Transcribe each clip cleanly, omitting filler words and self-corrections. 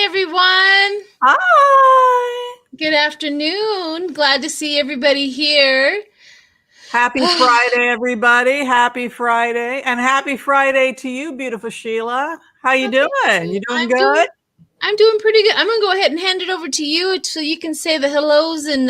everyone. Hi. Good afternoon. Glad to see everybody here. Happy Friday, everybody. Happy Friday. And happy Friday to you, beautiful Sheila. How you doing? You doing good? I'm doing pretty good. I'm going to go ahead and hand it over to you so you can say the hellos and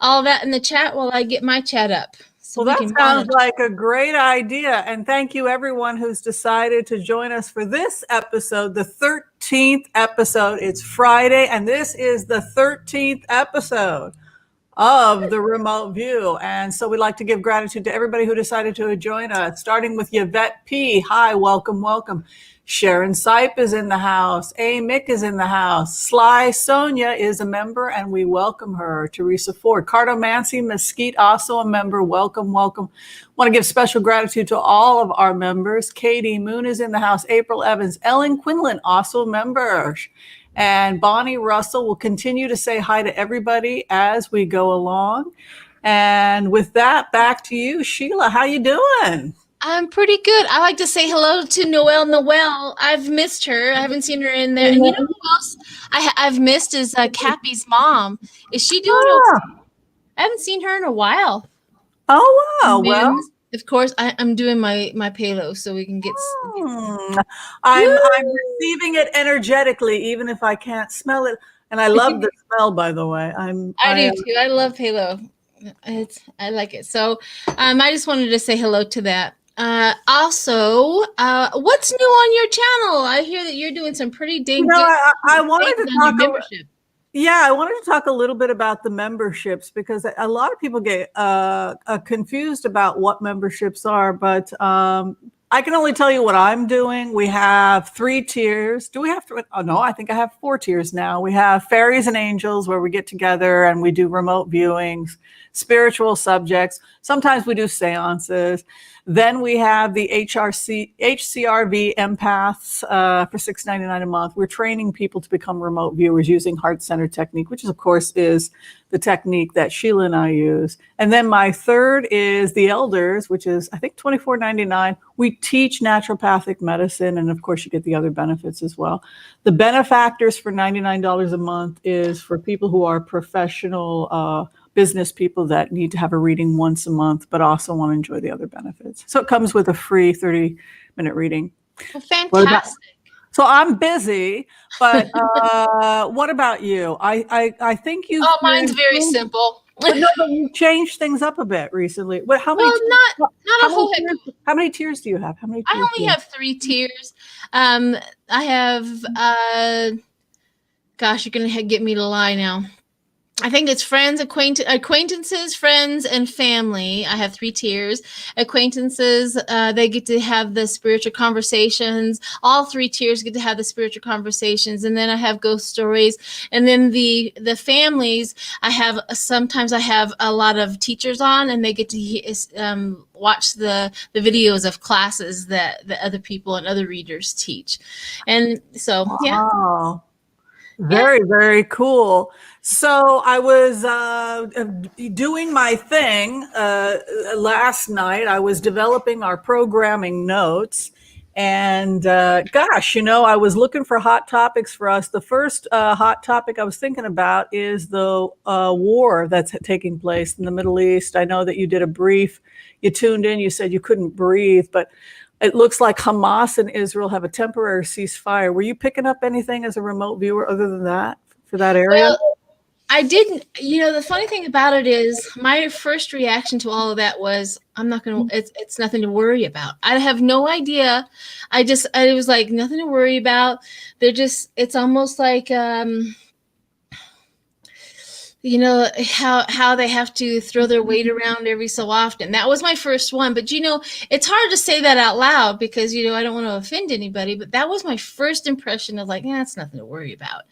all that in the chat while I get my chat up. So Well, that sounds like a great idea. And thank you, everyone who's decided to join us for this episode, the 13th episode. It's Friday, and this is the 13th episode of the remote view. And so we'd like to give gratitude to everybody who decided to join us, starting with Yvette P. Hi, welcome, welcome. Sharon Sipe is in the house. A. Mick is in the house. Sly Sonia is a member, and we welcome her. Teresa Ford. Cartomancy Mesquite, also a member. Welcome, welcome. Want to give special gratitude to all of our members. Katie Moon is in the house. April Evans. Ellen Quinlan, also a member. And Bonnie Russell will continue to say hi to everybody as we go along. And with that, back to you, Sheila. How you doing? I'm pretty good. I like to say hello to Noelle. I've missed her. I haven't seen her in there. And you know who else I've missed is Cappy's mom. Is she doing okay? I haven't seen her in a while. Oh, wow. Well, of course, I'm doing my payload so we can get. I'm receiving it energetically, even if I can't smell it. And I love the smell, by the way. I do too. I love payload. I like it. So I just wanted to say hello to that. Also, what's new on your channel? I hear that you're doing some pretty dang good. I wanted to talk membership. I wanted to talk a little bit about the memberships because a lot of people get confused about what memberships are, but I can only tell you what I'm doing. We have 3 tiers. Do we have 3? Oh, no, I think I have 4 tiers now. We have Fairies and Angels, where we get together and we do remote viewings, spiritual subjects. Sometimes we do seances. Then we have the HCRV empaths for $6.99 a month. We're training people to become remote viewers using heart center technique, which of course is the technique that Sheila and I use. And then my third is the Elders, which is I think $24.99. We teach naturopathic medicine, and of course you get the other benefits as well. The Benefactors for $99 a month is for people who are professional business people that need to have a reading once a month, but also want to enjoy the other benefits. So it comes with a free 30-minute reading. Well, fantastic. So I'm busy, but what about you? I think you. Oh, mine's very simple. But no, but you changed things up a bit recently. But how many? Not a whole heck. How many tiers do you have? How many? I only have 3 tiers. I have. Gosh, you're gonna get me to lie now. I think it's friends, acquaintances, friends, and family. I have 3 tiers. Acquaintances, they get to have the spiritual conversations. All 3 tiers get to have the spiritual conversations. And then I have ghost stories. And then the families, sometimes I have a lot of teachers on, and they get to watch the videos of classes that the other people and other readers teach. And so, yeah. Very, very cool. So I was doing my thing last night. I was developing our programming notes. And gosh, I was looking for hot topics for us. The first hot topic I was thinking about is the war that's taking place in the Middle East. I know that you did a brief. You tuned in. You said you couldn't breathe, but it looks like Hamas and Israel have a temporary ceasefire. Were you picking up anything as a remote viewer other than that for that area? Well, I didn't. The funny thing about it is my first reaction to all of that was, I'm not going to, it's nothing to worry about. I have no idea. I was like, nothing to worry about. It's almost like, how they have to throw their weight around every so often. That was my first one. But, it's hard to say that out loud because, I don't want to offend anybody. But that was my first impression of like, it's nothing to worry about.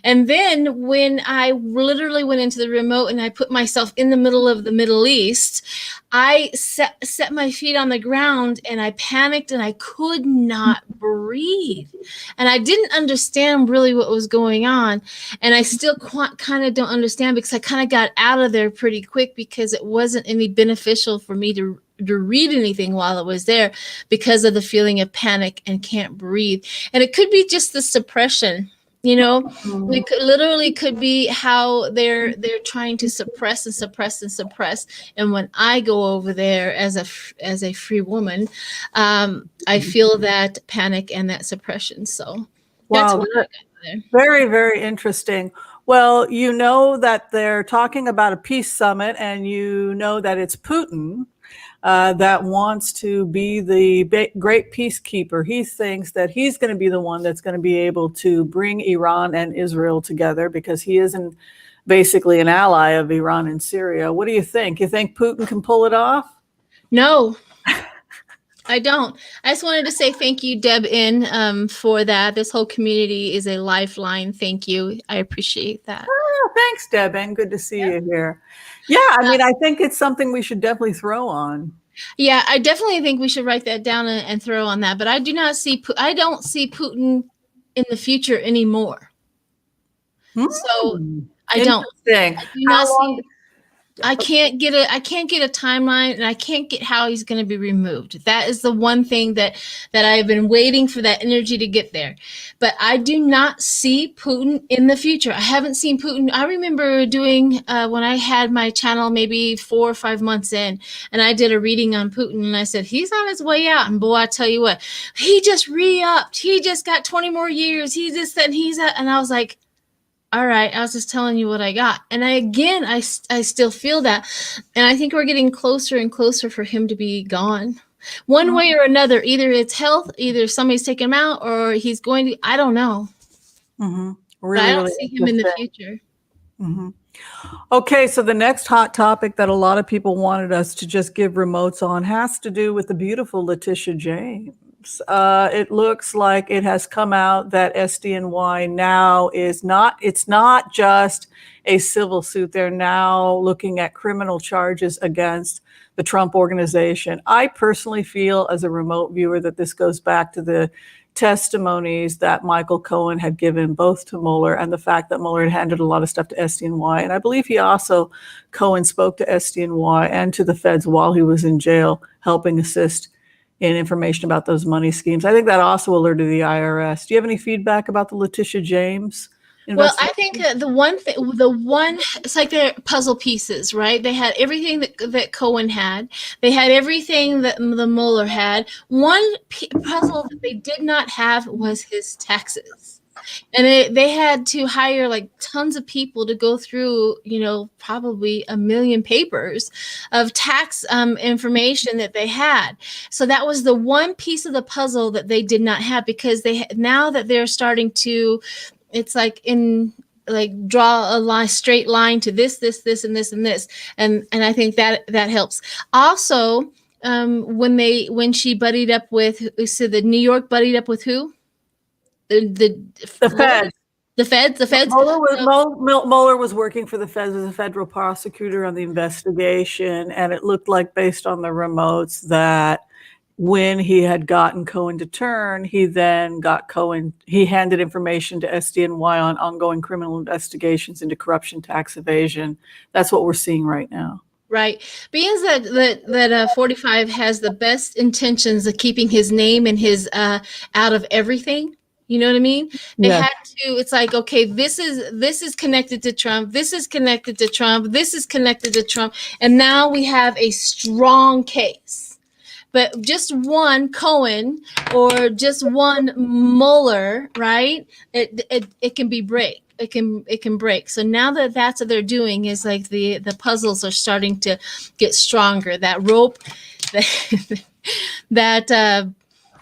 And then when I literally went into the remote and I put myself in the middle of the Middle East, I set my feet on the ground and I panicked and I could not breathe. And I didn't understand really what was going on. And I still kind of don't understand because I kind of got out of there pretty quick because it wasn't any beneficial for me to read anything while I was there because of the feeling of panic and can't breathe. And it could be just the suppression You know, it could, literally could be how they're trying to suppress and suppress and suppress. And when I go over there as a free woman, I feel that panic and that suppression. So that's Wow, what I got there. very, very interesting. Well, you know that they're talking about a peace summit, and you know that it's Putin that wants to be the great peacekeeper. He thinks that he's going to be the one that's going to be able to bring Iran and Israel together, because he isn't basically an ally of Iran and Syria. What do you think? You think Putin can pull it off? No, I don't. I just wanted to say thank you, Deb, for that. This whole community is a lifeline. Thank you. I appreciate that. Oh, thanks, Deb, and good to see you here. Yeah, I mean, I think it's something we should definitely throw on. Yeah, I definitely think we should write that down and throw on that. But I don't see Putin in the future anymore. So I don't. I do not see. I can't get a timeline, and I can't get how he's going to be removed. That is the one thing that I've been waiting for, that energy to get there. But I do not see Putin in the future. I haven't seen Putin. I remember doing when I had my channel maybe 4 or 5 months in, and I did a reading on Putin, and I said he's on his way out. And boy, I tell you what, he just re-upped. He just got 20 more years. He just said and I was like, all right, I was just telling you what I got. And I still feel that. And I think we're getting closer and closer for him to be gone. One way or another, either it's health, either somebody's taking him out, or he's going to, I don't know. Really, but I don't see him in the future. Okay, so the next hot topic that a lot of people wanted us to just give remotes on has to do with the beautiful Letitia James. It looks like it has come out that SDNY now it's not just a civil suit. They're now looking at criminal charges against the Trump organization. I personally feel, as a remote viewer, that this goes back to the testimonies that Michael Cohen had given both to Mueller, and the fact that Mueller had handed a lot of stuff to SDNY. And I believe Cohen spoke to SDNY and to the feds while he was in jail, helping assist in information about those money schemes. I think that also alerted the IRS. Do you have any feedback about the Letitia James Well, I think it's like they're puzzle pieces, right? They had everything that Cohen had. They had everything that the Mueller had. One puzzle that they did not have was his taxes. And they had to hire like tons of people to go through, probably 1 million papers of tax information that they had. So that was the one piece of the puzzle that they did not have, because now that they're starting to, it's like draw a straight line to this, and this, and this. And I think that helps. Also, when she buddied up with, so the New York buddied up with who? The feds. The feds. Mueller was working for the feds as a federal prosecutor on the investigation, and it looked like, based on the remotes, that when he had gotten Cohen to turn, he then got Cohen. He handed information to SDNY on ongoing criminal investigations into corruption, tax evasion. That's what we're seeing right now. Right. Being that 45 has the best intentions of keeping his name and his out of everything. You know what I mean? They had to, it's like, okay, this is connected to Trump. This is connected to Trump. This is connected to Trump. And now we have a strong case. But just one Cohen or just one Mueller, right? It can be break. It can break. So now that's what they're doing, is like the puzzles are starting to get stronger. That rope, that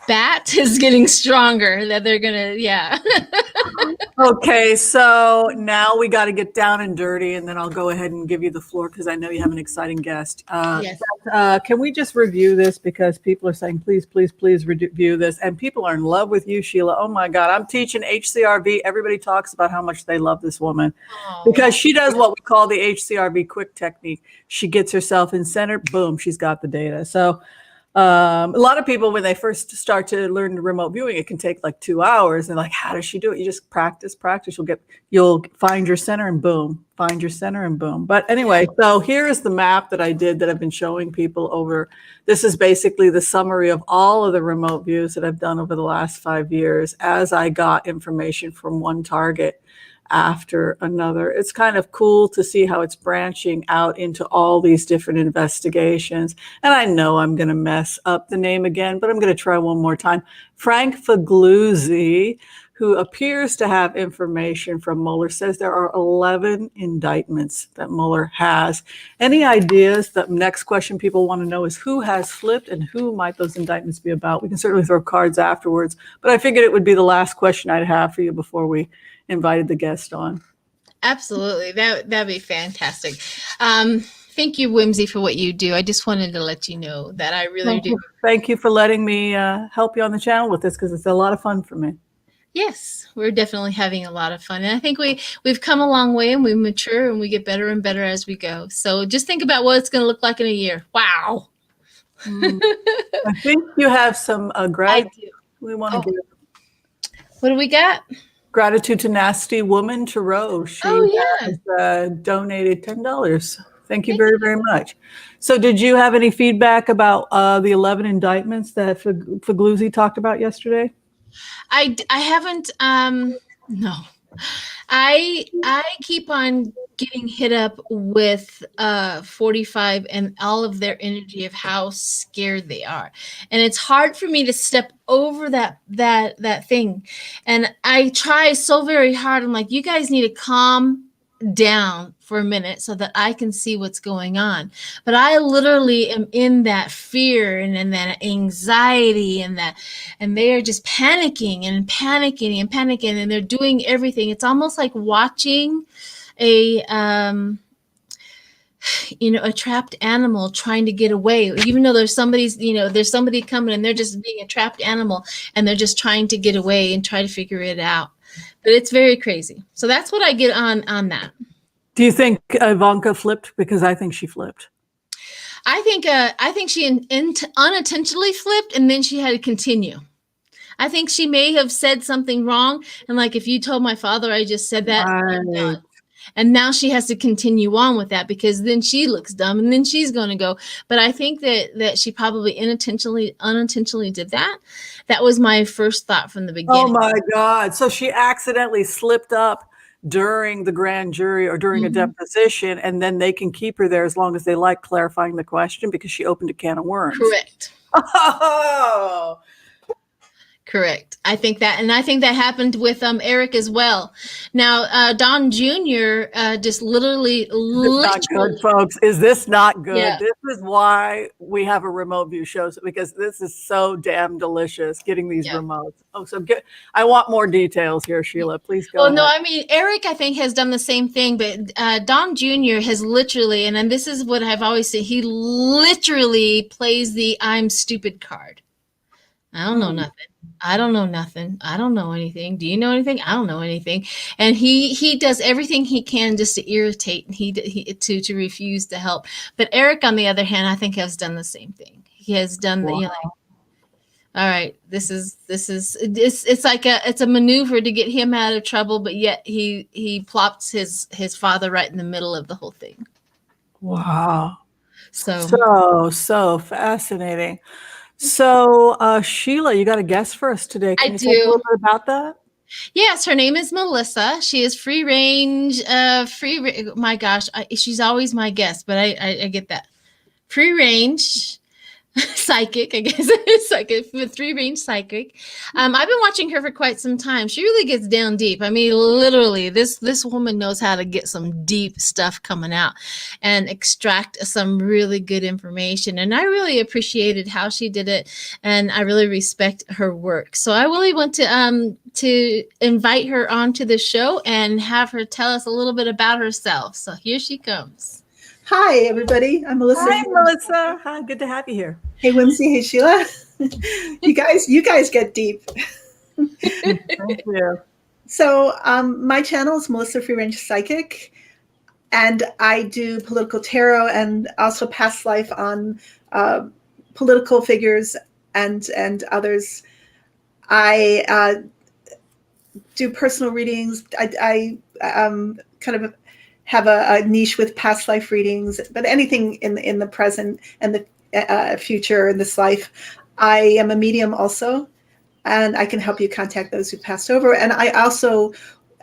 bat is getting stronger, that they're gonna, Okay, so now we got to get down and dirty, and then I'll go ahead and give you the floor, because I know you have an exciting guest. Yes. Can we just review this, because people are saying please review this, and people are in love with you, Sheila. Oh my God, I'm teaching HCRV. Everybody talks about how much they love this woman, because she does what we call the HCRV quick technique. She gets herself in center, boom, she's got the data. So A lot of people, when they first start to learn remote viewing, it can take like 2 hours. And like, how does she do it? You just practice. You'll find your center and boom, find your center and boom. But anyway, so here is the map that I did that I've been showing people over. This is basically the summary of all of the remote views that I've done over the last 5 years as I got information from one target after another. It's kind of cool to see how it's branching out into all these different investigations. And I know I'm going to mess up the name again, but I'm going to try one more time. Frank Fagluzzi, who appears to have information from Mueller, says there are 11 indictments that Mueller has. Any ideas? The next question people want to know is who has flipped and who might those indictments be about? We can certainly throw cards afterwards, but I figured it would be the last question I'd have for you before we invited the guest on. Absolutely. That'd be fantastic. Thank you, Whimsy, for what you do. I just wanted to let you know that I really do. Thank you for letting me help you on the channel with this, because it's a lot of fun for me. Yes, we're definitely having a lot of fun. And I think we've come a long way, and we mature and we get better and better as we go. So just think about what it's going to look like in a year. Wow. I think you have some gratitude. We want to give. What do we got? Gratitude to Nasty Woman Tarot. She has donated $10. Thank you very, very much. So did you have any feedback about the 11 indictments that Fagluzzi talked about yesterday? I haven't, no. I keep on getting hit up with 45 and all of their energy of how scared they are. And it's hard for me to step over that thing. And I try so very hard. I'm like, you guys need to calm down for a minute so that I can see what's going on. But I literally am in that fear and that anxiety and they are just panicking and they're doing everything. It's almost like watching a trapped animal trying to get away, even though there's somebody coming and they're just being a trapped animal and they're just trying to get away and try to figure it out. But it's very crazy. So that's what I get on that. Do you think Ivanka flipped? Because I think she flipped. I think she unintentionally flipped, and then she had to continue. I think she may have said something wrong, and like, if you told my father I just said that, right. And now she has to continue on with that, because then she looks dumb and then she's going to go. But I think that she probably unintentionally did that. That was my first thought from the beginning. Oh my God. So she accidentally slipped up during the grand jury or during a deposition, and then they can keep her there as long as they like clarifying the question, because she opened a can of worms. Correct. Oh. Correct. I think that happened with Eric as well. Now, Don Jr. Just literally Not good, folks. Is this not good? Yeah. This is why we have a remote view show, because this is so damn delicious getting these remotes. Oh, so I want more details here, Sheila. Please go. Well, no, I mean, Eric, I think, has done the same thing, but Don Jr. has literally, and this is what I've always said, he literally plays the I'm stupid card. I don't know nothing. I don't know nothing. I don't know anything. Do you know anything? I don't know anything. And he does everything he can just to irritate and to refuse to help. But Eric, on the other hand, I think has done the same thing. He has done the, all right, it's like a maneuver to get him out of trouble, but yet he plops his father right in the middle of the whole thing. Wow. So fascinating. So, Sheila, you got a guest for us today. Can you talk a little bit about that? Yes, her name is Melissa. She is free range. My gosh, she's always my guest, but I get that. Free range psychic, I guess. Psychic, free range psychic. I've been watching her for quite some time. She really gets down deep. I mean, literally, this woman knows how to get some deep stuff coming out and extract some really good information. And I really appreciated how she did it, and I really respect her work. So I really want to invite her onto the show and have her tell us a little bit about herself. So here she comes. Hi, everybody. I'm Melissa. Hi, Melissa. Hi, good to have you here. Hey, Whimsy. Hey, Sheila. You guys get deep. Thank you. So my channel is Melissa Free Range Psychic, and I do political tarot and also past life on political figures and others. I do personal readings. I kind of have a niche with past life readings, but anything in the present and the future in this life. I am a medium also, and I can help you contact those who passed over. And I also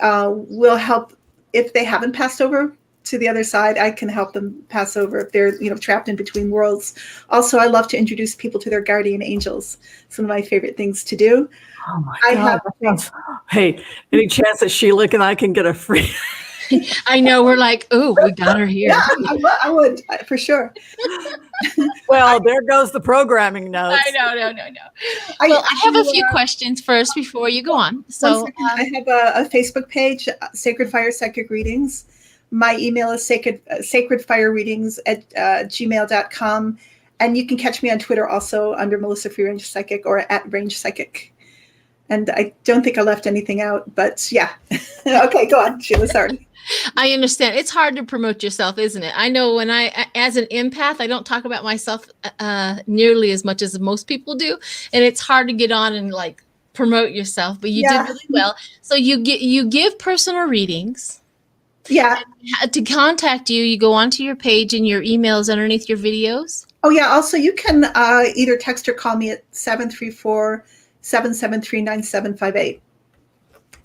will help if they haven't passed over to the other side. I can help them pass over if they're trapped in between worlds. Also, I love to introduce people to their guardian angels. Some of my favorite things to do. Oh my God. Hey, any chance that Sheila and I can get a free? I know, we're like, oh, we got her here. Yeah, I would for sure. Well, there goes the programming notes. I know. Well, I have a few questions first before you go on. So I have a Facebook page, Sacred Fire Psychic Readings. My email is sacredfirereadings@gmail.com. And you can catch me on Twitter also under Melissa Free Range Psychic or @Range Psychic. And I don't think I left anything out, but yeah. Okay, go on, Sheila, sorry. I understand. It's hard to promote yourself, isn't it? I know when as an empath, I don't talk about myself nearly as much as most people do. And it's hard to get on and like promote yourself, but you did really well. So you give personal readings. Yeah. And to contact you, you go onto your page and your email is underneath your videos. Oh yeah. Also, you can either text or call me at 734-773-9758.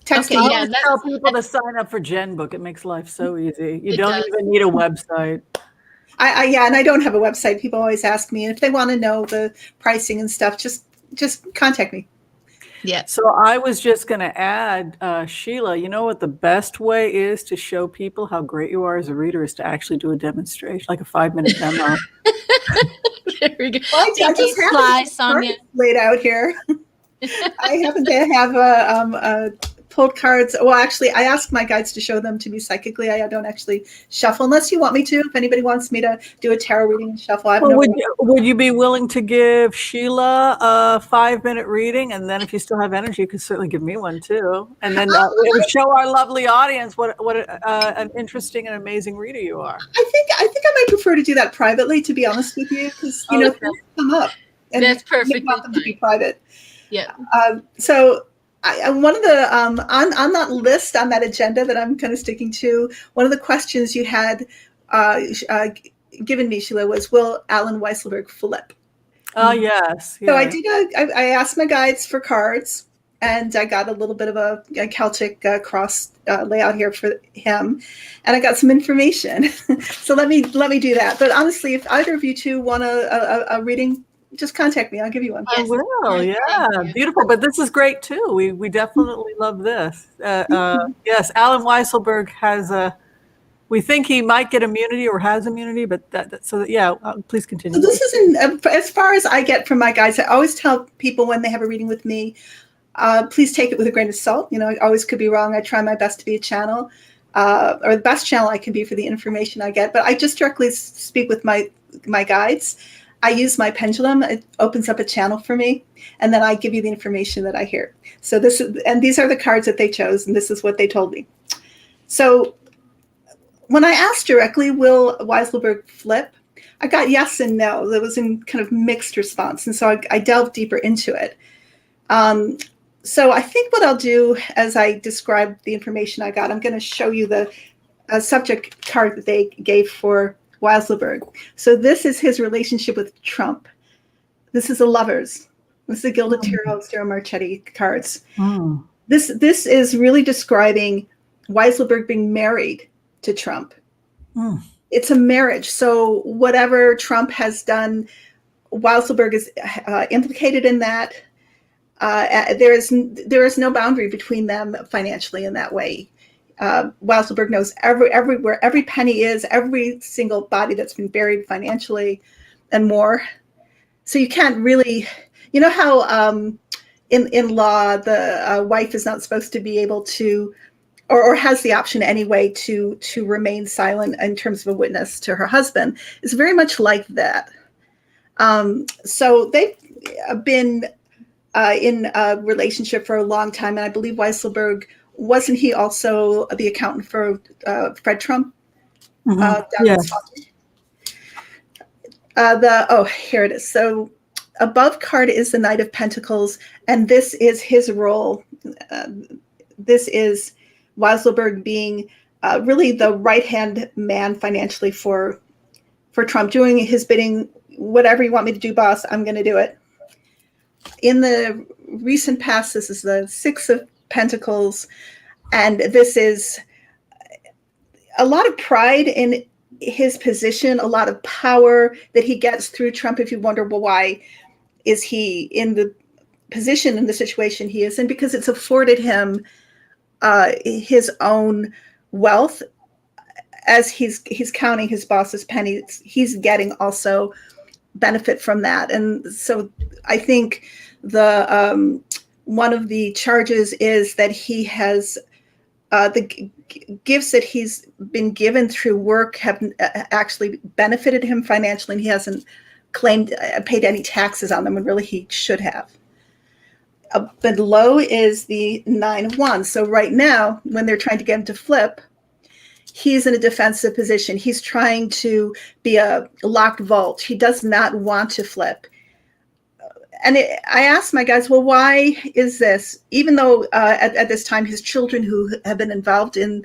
Text me. I tell people to sign up for Gen Book. It makes life so easy. You don't even need a website. And I don't have a website. People always ask me, and if they want to know the pricing and stuff, just contact me. Yeah. So I was just going to add, Sheila, you know what the best way is to show people how great you are as a reader is to actually do a demonstration, like a 5-minute demo. There we go. Well, I just have Sonia laid out here. I happen to have pulled cards. Well, actually, I ask my guides to show them to me psychically. I don't actually shuffle unless you want me to. If anybody wants me to do a tarot reading and shuffle, would you be willing to give Sheila a 5-minute reading? And then if you still have energy, you could certainly give me one too. And then show our lovely audience what an interesting and amazing reader you are. I think I might prefer to do that privately, to be honest with you, because things come up. And that's perfect. Want them to be private. Yeah. So one of the on that list, on that agenda that I'm kind of sticking to, one of the questions you had given me, Sheila, was, will Alan Weisselberg flip? Oh, yes. So I asked my guides for cards, and I got a little bit of a Celtic cross layout here for him, and I got some information. So let me do that. But honestly, if either of you two want a reading, just contact me. I'll give you one. I will. Yeah, beautiful. But this is great too. We definitely love this. Yes, Alan Weisselberg has we think he might get immunity or has immunity, but please continue. So this isn't as far as I get from my guides. I always tell people when they have a reading with me, please take it with a grain of salt. I always could be wrong. I try my best to be a channel, or the best channel I can be for the information I get. But I just directly speak with my guides. I use my pendulum. It opens up a channel for me, and then I give you the information that I hear. So these are the cards that they chose, and this is what they told me. So when I asked directly, will Weisselberg flip? I got yes and no. That was in kind of mixed response, and so I delved deeper into it. So I think what I'll do as I describe the information I got, I'm going to show you the subject card that they gave for Weisselberg. So this is his relationship with Trump. This is a Lovers. This is a Gilded Tarot Marchetti cards. Mm. This is really describing Weisselberg being married to Trump. Mm. It's a marriage. So whatever Trump has done, Weisselberg is implicated in that. There is no boundary between them financially in that way. Weisselberg knows everywhere every penny is, every single body that's been buried financially, and more. So you can't really, how in law the wife is not supposed to be able to, or has the option anyway to remain silent in terms of a witness to her husband. It's very much like that. So they've been in a relationship for a long time, and I believe Weisselberg, wasn't he also the accountant for Fred Trump? Mm-hmm. Yes. Here it is. So above card is the Knight of Pentacles, and this is his role. This is Weisselberg being really the right-hand man financially for Trump, doing his bidding. Whatever you want me to do, boss, I'm going to do it. In the recent past, this is the Six of Pentacles, and this is a lot of pride in his position, a lot of power that he gets through Trump. If you wonder, well, why is he in the position, in the situation he is in? Because it's afforded him his own wealth. As he's counting his boss's pennies, he's getting also benefit from that. And so I think the one of the charges is that he has the gifts that he's been given through work have actually benefited him financially, and he hasn't paid any taxes on them when really he should have. Below is the Nine of Wands. So right now, when they're trying to get him to flip, he's in a defensive position. He's trying to be a locked vault. He does not want to flip. And I asked my guys, well, why is this? Even though at this time, his children who have been involved in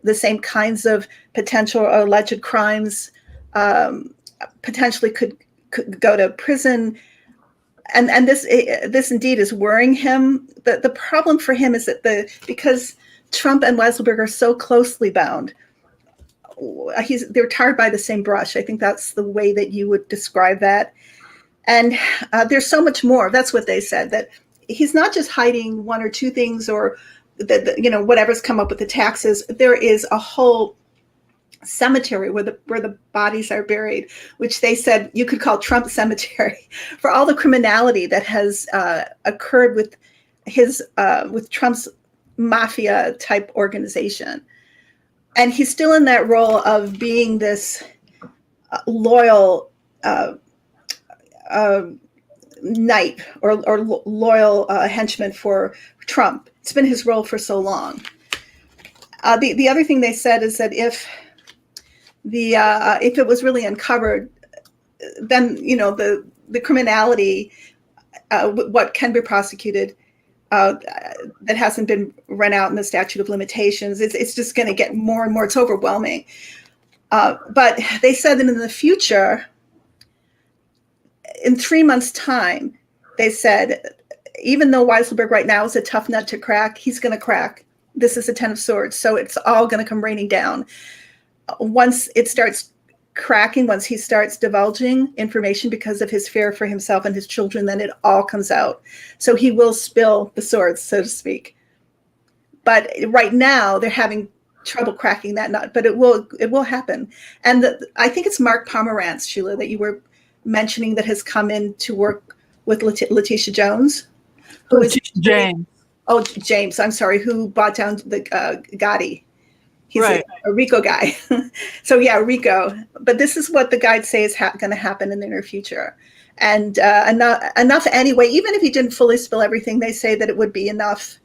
the same kinds of potential or alleged crimes potentially could go to prison. And this indeed is worrying him. The problem for him is that because Trump and Weisselberg are so closely bound, they're tarred by the same brush. I think that's the way that you would describe that. And there's so much more. That's what they said, that he's not just hiding one or two things or whatever's come up with the taxes. There is a whole cemetery where the bodies are buried, which they said you could call Trump cemetery, for all the criminality that has occurred with with Trump's mafia type organization. And he's still in that role of being this loyal knight or loyal henchman for Trump. It's been his role for so long. The other thing they said is that if it was really uncovered, then the criminality, what can be prosecuted, that hasn't been run out in the statute of limitations, it's just going to get more and more. It's overwhelming. But they said that in the future, in 3 months' time, they said, even though Weisselberg right now is a tough nut to crack, he's going to crack. This is a Ten of Swords, so it's all going to come raining down. Once it starts cracking, once he starts divulging information because of his fear for himself and his children, then it all comes out. So he will spill the swords, so to speak. But right now, they're having trouble cracking that nut, but it will happen. And I think it's Mark Pomerantz, Sheila, that you were mentioning, that has come in to work with Letitia Jones. James. Oh, James, I'm sorry, who bought down the Gotti. He's right. a Rico guy. So yeah, Rico. But this is what the guides say is going to happen in the near future. And enough anyway, even if he didn't fully spill everything, they say that it would be enough.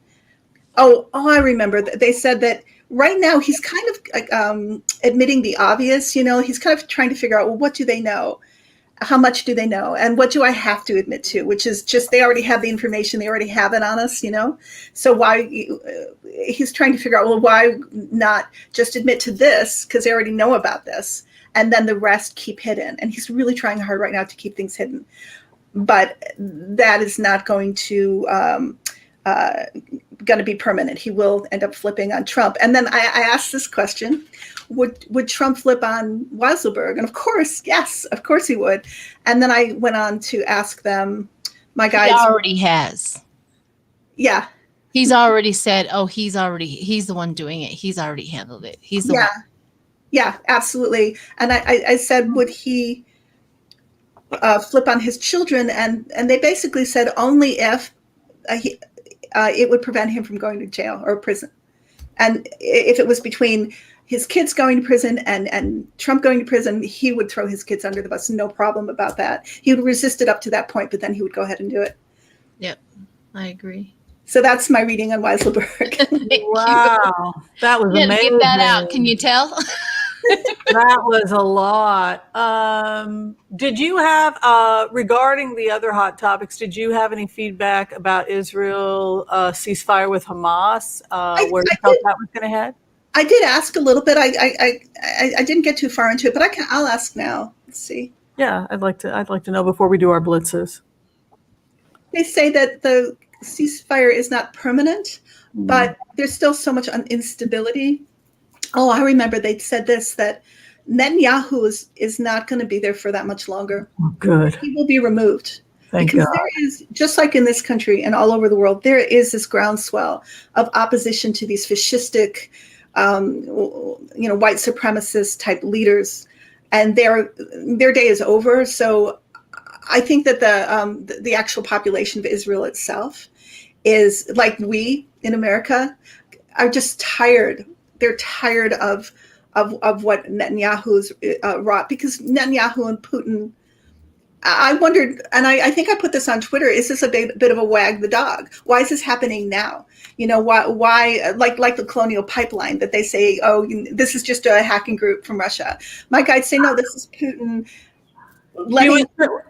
Oh, I remember. They said that right now he's kind of admitting the obvious, he's kind of trying to figure out, well, what do they know? How much do they know? And what do I have to admit to? Which is just, they already have the information. They already have it on us, So why, he's trying to figure out, well, why not just admit to this? Because they already know about this. And then the rest keep hidden. And he's really trying hard right now to keep things hidden. But that is not going to be permanent. He will end up flipping on Trump. And then I asked this question. Would Trump flip on Weisselberg? And of course, yes, of course he would. And then I went on to ask them, my guys. He already has. Yeah. He's already said, he's the one doing it. He's already handled it. He's the one. Yeah, absolutely. And I said, would he flip on his children? And they basically said only if it would prevent him from going to jail or prison. And if it was between his kids going to prison and Trump going to prison, he would throw his kids under the bus. No problem about that. He would resist it up to that point, but then he would go ahead and do it. Yep, I agree. So that's my reading on Weisselberg. Wow, that was amazing. Get that out. Can you tell? That was a lot. Did you have, regarding the other hot topics, did you have any feedback about Israel ceasefire with Hamas, where you felt that was going to head? I did ask a little bit. I didn't get too far into it, but I'll ask now. Let's see. Yeah, I'd like to know before we do our blitzes. They say that the ceasefire is not permanent, but there's still so much instability. Oh, I remember they said this, that Netanyahu is not going to be there for that much longer. Oh, good. He will be removed. Thank because God. there is, just like in this country and all over the world, there is this groundswell of opposition to these fascistic, white supremacist type leaders, and their day is over. So I think that the actual population of Israel itself is, like we in America, are just tired. They're tired of what Netanyahu's wrought, because Netanyahu and Putin. I wondered, and I think I put this on Twitter, is this a bit of a wag the dog? Why is this happening now? Why like the Colonial Pipeline, that they say, oh, this is just a hacking group from Russia. My guides say, no, this is Putin.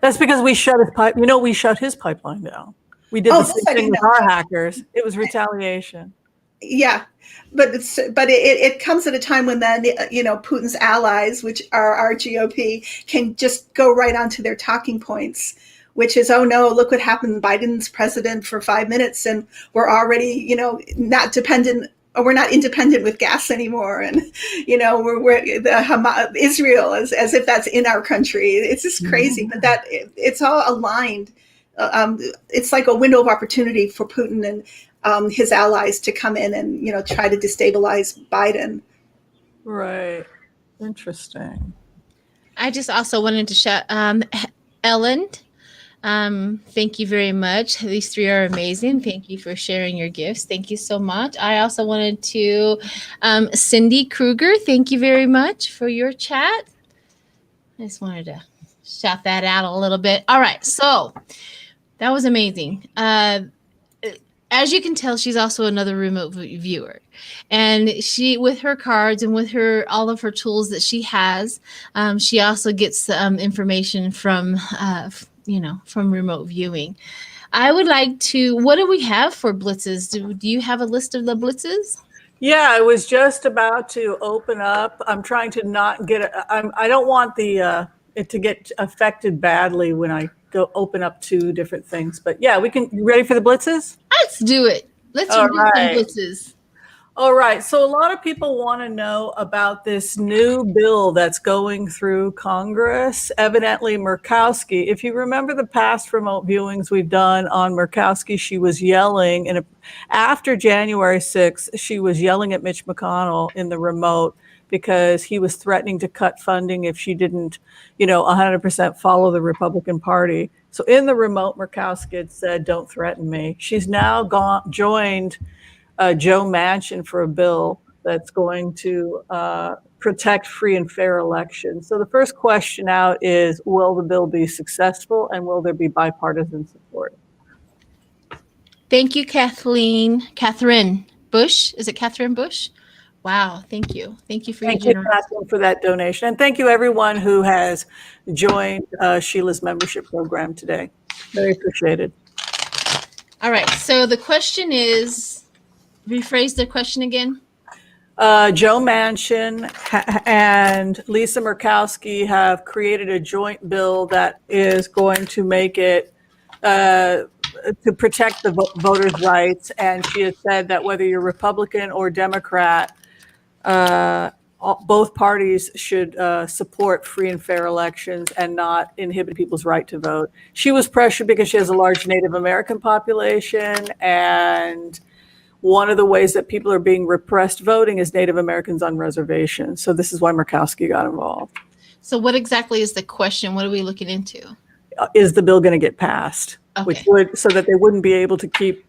That's because we shut his pipe. We shut his pipeline down. We did the same thing with our hackers. It was retaliation. Yeah, but it comes at a time when then Putin's allies, which are our GOP, can just go right onto their talking points, which is, oh no, look what happened. Biden's president for 5 minutes, and we're already not dependent. Or we're not independent with gas anymore, and we're Israel as if that's in our country. It's just crazy, but that it's all aligned. It's like a window of opportunity for Putin and his allies to come in and try to destabilize Biden. Right. Interesting. I just also wanted to shout Ellen. Thank you very much. These three are amazing. Thank you for sharing your gifts. Thank you so much. I also wanted to Cindy Kruger. Thank you very much for your chat. I just wanted to shout that out a little bit. All right, so that was amazing. As you can tell, she's also another remote viewer, and she, with her cards and with all of her tools that she has, she also gets information from from remote viewing. I would like to. What do we have for blitzes? Do you have a list of the blitzes? Yeah, I was just about to open up. I'm trying to not get. I don't want it to get affected badly when I go open up two different things. But yeah, we can. You ready for the blitzes? Let's do it. Let's do some blitzes. All right. So a lot of people want to know about this new bill that's going through Congress. Evidently, Murkowski, if you remember the past remote viewings we've done on Murkowski, she was yelling. And after January 6th, she was yelling at Mitch McConnell in the remote because he was threatening to cut funding if she didn't, 100% follow the Republican Party. So in the remote, Murkowski had said, "Don't threaten me." She's now joined Joe Manchin for a bill that's going to protect free and fair elections. So the first question out is, will the bill be successful, and will there be bipartisan support? Thank you, Catherine Bush. Is it Catherine Bush? Wow, thank you. Thank you for your generosity. For that donation. And thank you everyone who has joined Sheila's membership program today. Very appreciated. All right, so the question is, rephrase the question again. Joe Manchin and Lisa Murkowski have created a joint bill that is going to make it to protect the voters' rights. And she has said that whether you're Republican or Democrat, both parties should support free and fair elections and not inhibit people's right to vote. She was pressured because she has a large Native American population, and one of the ways that people are being repressed voting is Native Americans on reservations. So this is why Murkowski got involved. So what exactly is the question? What are we looking into? Is the bill going to get passed? Okay. Which would, so that they wouldn't be able to keep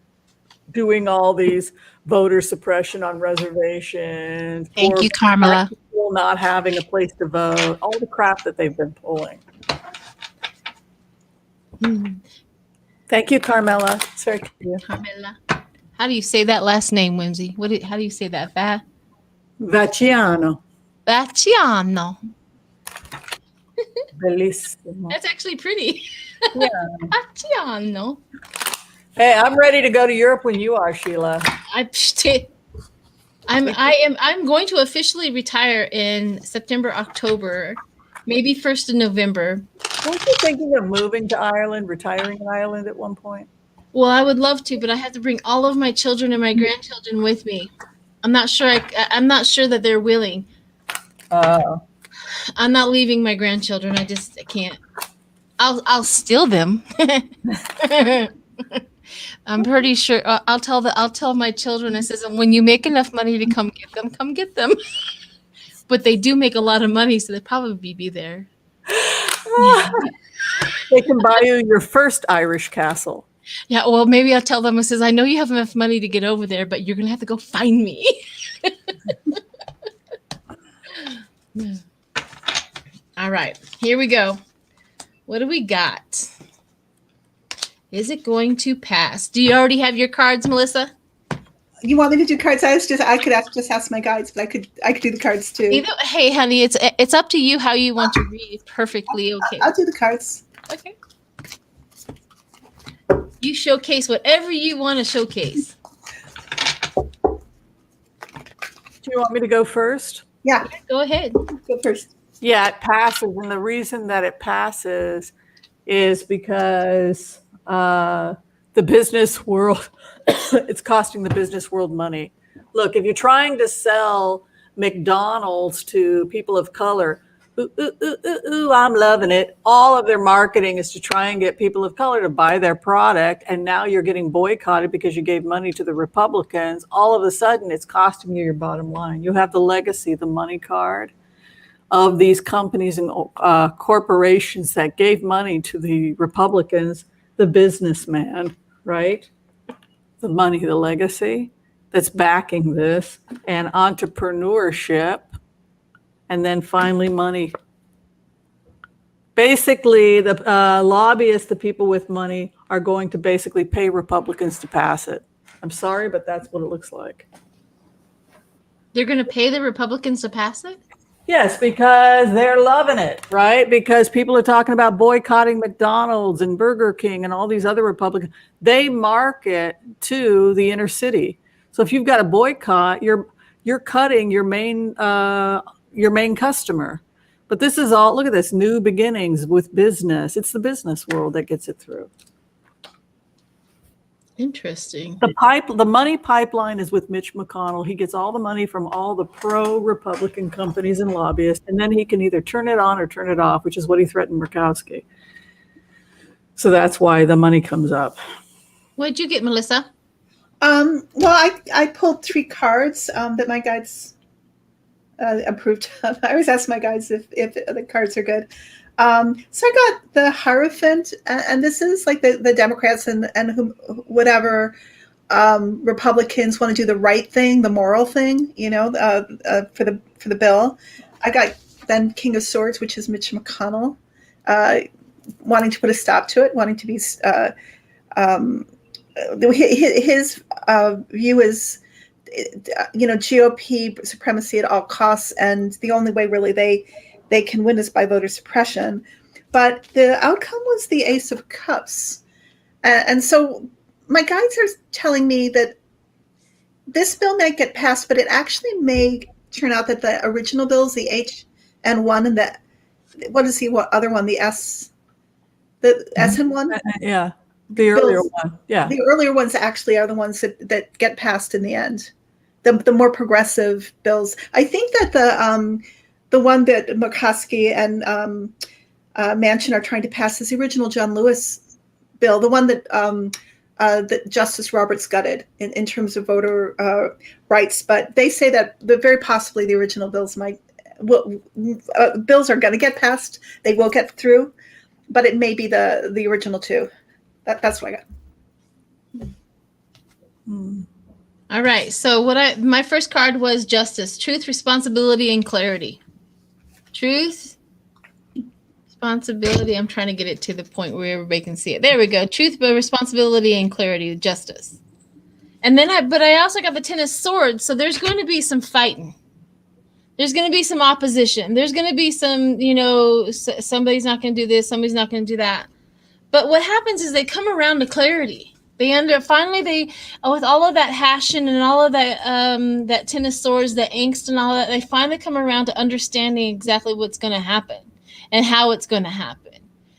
doing all these voter suppression on reservations. Thank you, Carmela. People not having a place to vote, all the crap that they've been pulling. Thank you, Carmela. It's very cute. Carmela. How do you say that last name, Whimsy? How do you say that? Vacciano. Baciano. Bellissimo. That's actually pretty. Yeah. Baciano. Hey, I'm ready to go to Europe when you are, Sheila. I'm going to officially retire in September, October, maybe 1st of November. Weren't you thinking of moving to Ireland, retiring in Ireland at one point? Well, I would love to, but I have to bring all of my children and my grandchildren with me. I'm not sure. I'm not sure that they're willing. I'm not leaving my grandchildren. I can't. I'll steal them. I'm pretty sure. I'll tell my children. I says, when you make enough money to come get them. But they do make a lot of money, so they'll probably be there. They can buy you your first Irish castle. Yeah, well, maybe I'll tell them. I says, I know you have enough money to get over there, but you're gonna have to go find me. All right, here we go. What do we got? Is it going to pass? Do you already have your cards, Melissa? You want me to do cards? I could just ask my guides, but I could do the cards too. Hey, honey, it's up to you how you want to read. Perfectly okay. I'll do the cards. Okay. You showcase whatever you want to showcase. Do you want me to go first? Yeah. Go ahead. Go first. Yeah, it passes. And the reason that it passes is because the business world, it's costing the business world money. Look, if you're trying to sell McDonald's to people of color, I'm loving it. All of their marketing is to try and get people of color to buy their product. And now you're getting boycotted because you gave money to the Republicans. All of a sudden, it's costing you your bottom line. You have the legacy, the money card of these companies and corporations that gave money to the Republicans, the businessman, right? The money, the legacy that's backing this, and entrepreneurship. And then finally, money. Basically, the lobbyists, the people with money, are going to basically pay Republicans to pass it. I'm sorry, but that's what it looks like. They're going to pay the Republicans to pass it? Yes, because they're loving it, right? Because people are talking about boycotting McDonald's and Burger King and all these other Republicans. They market to the inner city. So if you've got a boycott, you're cutting your main customer. But this is all, look at this, new beginnings with business. It's the business world that gets it through. Interesting. The money pipeline is with Mitch McConnell. He gets all the money from all the pro-Republican companies and lobbyists, and then he can either turn it on or turn it off, which is what he threatened Murkowski. So that's why the money comes up. What'd you get, Melissa? Well, I pulled 3 cards that my guides approved of. I always ask my guides if the cards are good. So I got the Hierophant, and this is like the Democrats and whatever Republicans want to do the right thing, the moral thing, for the bill. I got then King of Swords, which is Mitch McConnell, wanting to put a stop to it, wanting to be his view is, GOP supremacy at all costs, and the only way really they can win is by voter suppression. But the outcome was the Ace of Cups. And so my guides are telling me that this bill may get passed, but it actually may turn out that the original bills, the HN1 and what other one, the SN1? Yeah, the earlier one. Yeah. The earlier ones actually are the ones that get passed in the end. The more progressive bills. I think that the one that Murkowski and Manchin are trying to pass is the original John Lewis bill, the one that Justice Roberts gutted in terms of voter rights. But they say that very possibly the original bills bills are going to get passed. They will get through, but it may be the original too. That's what I got. All right. So my first card was Justice, Truth, Responsibility, and Clarity. Truth, responsibility. I'm trying to get it to the point where everybody can see it. There we go. Truth, responsibility, and clarity. Justice. And then I also got the Ten of Swords. So there's going to be some fighting. There's going to be some opposition. There's going to be some, you know, somebody's not going to do this, somebody's not going to do that. But what happens is they come around to clarity. They finally, with all of that passion and all of that that Ten of Swords, that angst and all that, they finally come around to understanding exactly what's going to happen and how it's going to happen.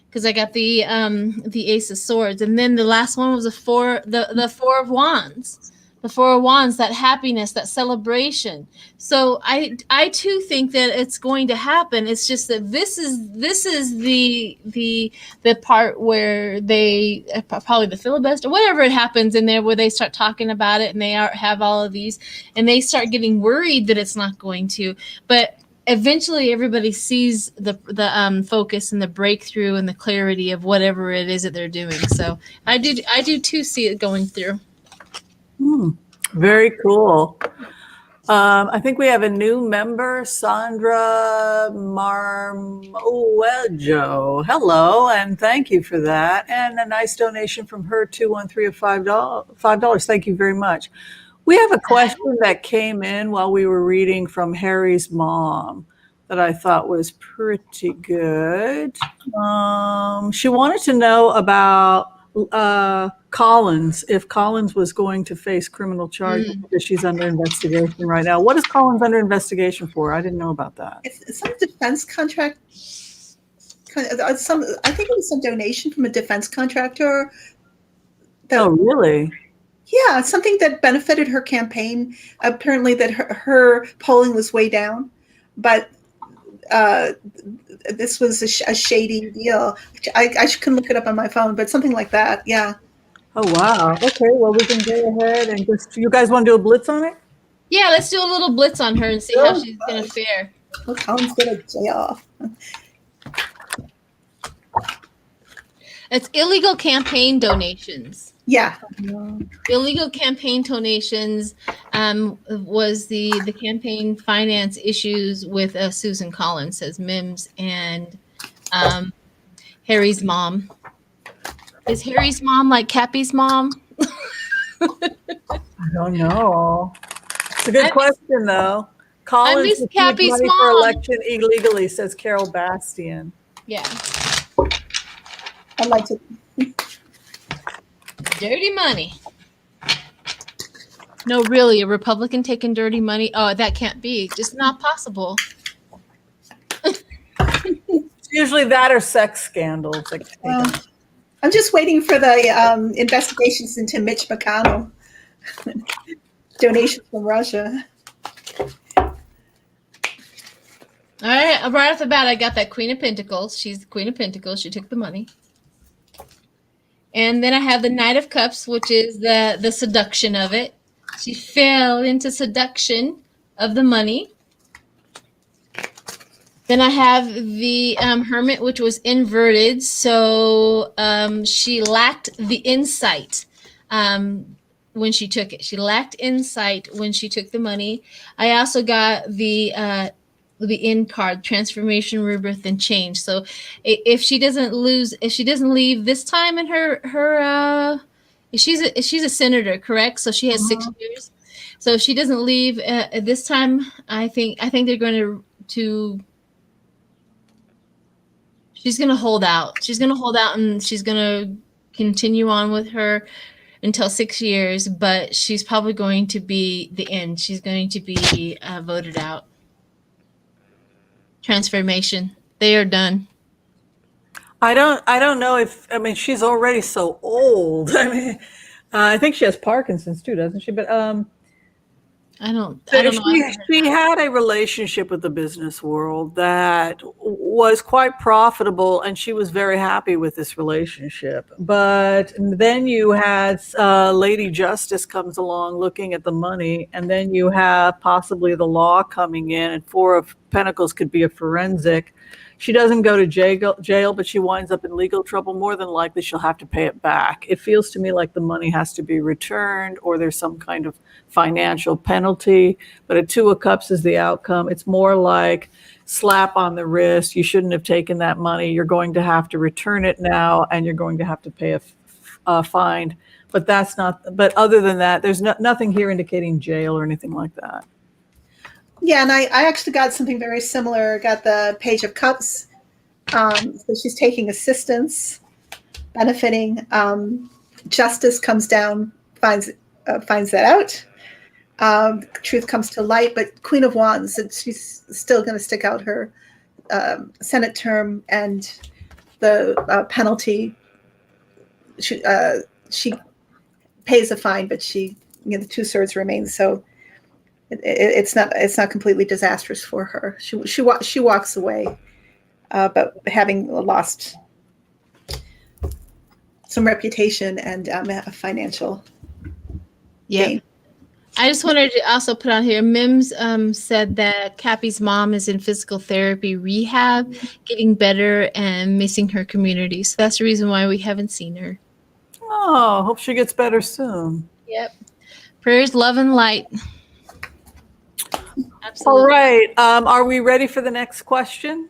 Because I got the Ace of Swords, and then the last one was the Four of Wands. The Four of Wands, that happiness, that celebration. So I too think that it's going to happen. It's just that this is the part where they probably the filibuster, whatever it happens in there, where they start talking about it and they have all of these, and they start getting worried that it's not going to. But eventually, everybody sees the focus and the breakthrough and the clarity of whatever it is that they're doing. So I do too see it going through. Very cool. I think we have a new member, Sandra Marmoello. Hello, and thank you for that. And a nice donation from her, 213 of $5. Thank you very much. We have a question that came in while we were reading from Harry's mom that I thought was pretty good. She wanted to know about Collins, if Collins was going to face criminal charges because she's under investigation right now. What is Collins under investigation for? I didn't know about that. It's some defense contract. I think it was some donation from a defense contractor. Oh, really? Yeah, something that benefited her campaign. Apparently that her polling was way down, but this was a shady deal. I couldn't look it up on my phone, but something like that. Yeah. Oh, wow. Okay, well, we can go ahead and just, you guys want to do a blitz on it? Yeah, let's do a little blitz on her and see how she's going to fare. Well, Colin's going to jail. It's illegal campaign donations. Yeah. Illegal campaign donations was the campaign finance issues with Susan Collins, says Mims, and Harry's mom. Is Harry's mom like Cappy's mom? I don't know. It's a good question, though. Collins received Cappy's money mom. for election illegally, says Carol Bastian. Yeah. I'd like to. Dirty money. No, really, a Republican taking dirty money? Oh, that can't be. Just not possible. It's usually that or sex scandals. I'm just waiting for the investigations into Mitch McConnell. Donations from Russia. All right, right off the bat, I got that Queen of Pentacles. She's the Queen of Pentacles. She took the money. And then I have the Knight of Cups, which is the seduction of it. She fell into seduction of the money. Then I have the Hermit, which was inverted. So she lacked the insight when she took it. She lacked insight when she took the money. I also got the end card, transformation, rebirth, and change. So if she doesn't leave this time in her she's a senator, correct? So she has 6 years. So if she doesn't leave this time, I think they're going to she's going to hold out. She's going to hold out, and she's going to continue on with her until 6 years, but she's probably going to be the end. She's going to be voted out. Transformation. They are done. I don't know if, I mean, she's already so old. I mean, I think she has Parkinson's too, doesn't she? But I don't know. She had a relationship with the business world that was quite profitable, and she was very happy with this relationship. But then you had Lady Justice comes along looking at the money, and then you have possibly the law coming in, and Four of Pentacles could be a forensic. She doesn't go to jail, but she winds up in legal trouble. More than likely, she'll have to pay it back. It feels to me like the money has to be returned, or there's some kind of financial penalty. But a Two of Cups is the outcome. It's more like slap on the wrist. You shouldn't have taken that money. You're going to have to return it now, and you're going to have to pay a fine. But that's not. But other than that, there's nothing here indicating jail or anything like that. Yeah, and I actually got something very similar. Got the Page of Cups. So she's taking assistance, benefiting. Justice comes down, finds that out. Truth comes to light, but Queen of Wands, and she's still going to stick out her Senate term, and the penalty. She pays a fine, but the Two Swords remains. So it's not completely disastrous for her. She walks away, but having lost some reputation and a financial gain. I just wanted to also put on here, Mims said that Cappy's mom is in physical therapy rehab, getting better and missing her community. So that's the reason why we haven't seen her. Oh, hope she gets better soon. Yep. Prayers, love, and light. Absolutely. All right. Are we ready for the next question?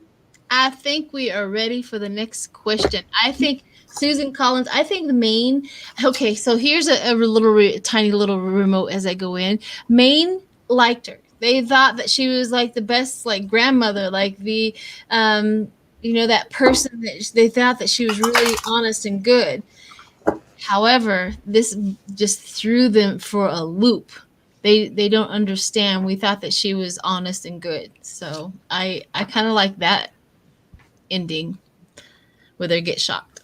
I think we are ready for the next question. I think Susan Collins, I think the Maine. Okay, so here's a tiny little remote as I go in. Maine liked her. They thought that she was like the best, like grandmother, like the, that person that they thought that she was really honest and good. However, this just threw them for a loop. They don't understand. We thought that she was honest and good. So I kind of like that ending where they get shocked.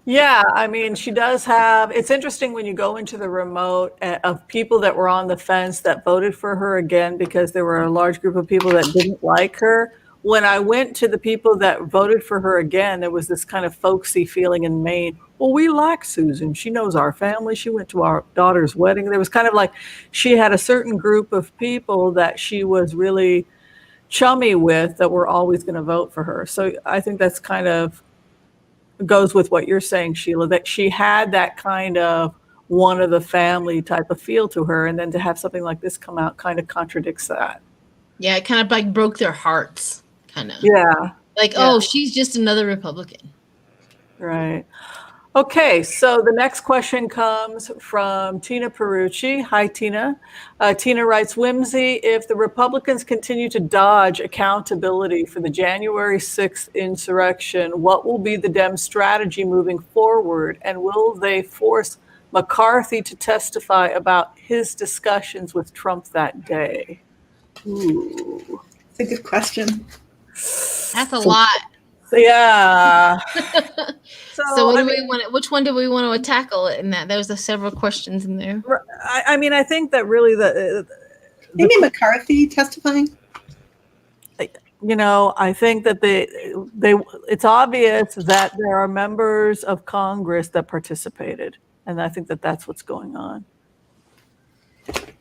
Yeah, I mean, she does have, it's interesting when you go into the remote of people that were on the fence that voted for her again, because there were a large group of people that didn't like her. When I went to the people that voted for her again, there was this kind of folksy feeling in Maine. Well, we like Susan. She knows our family. She went to our daughter's wedding. There was kind of like she had a certain group of people that she was really chummy with that were always going to vote for her. So I think that's kind of goes with what you're saying, Sheila, that she had that kind of one of the family type of feel to her. And then to have something like this come out kind of contradicts that. Yeah, it kind of like broke their hearts, kind of. Yeah. Like, yeah. Oh, she's just another Republican. Right. Okay, so the next question comes from Tina Perucci. Hi, Tina. Tina writes, Whimsy, if the Republicans continue to dodge accountability for the January 6th insurrection, what will be the Dem strategy moving forward? And will they force McCarthy to testify about his discussions with Trump that day? Ooh. That's a good question. That's a lot. Yeah. So what do we want? Which one do we want to tackle in that? There was several questions in there. I mean, I think that really maybe McCarthy testifying. I think that it's obvious that there are members of Congress that participated, and I think that that's what's going on.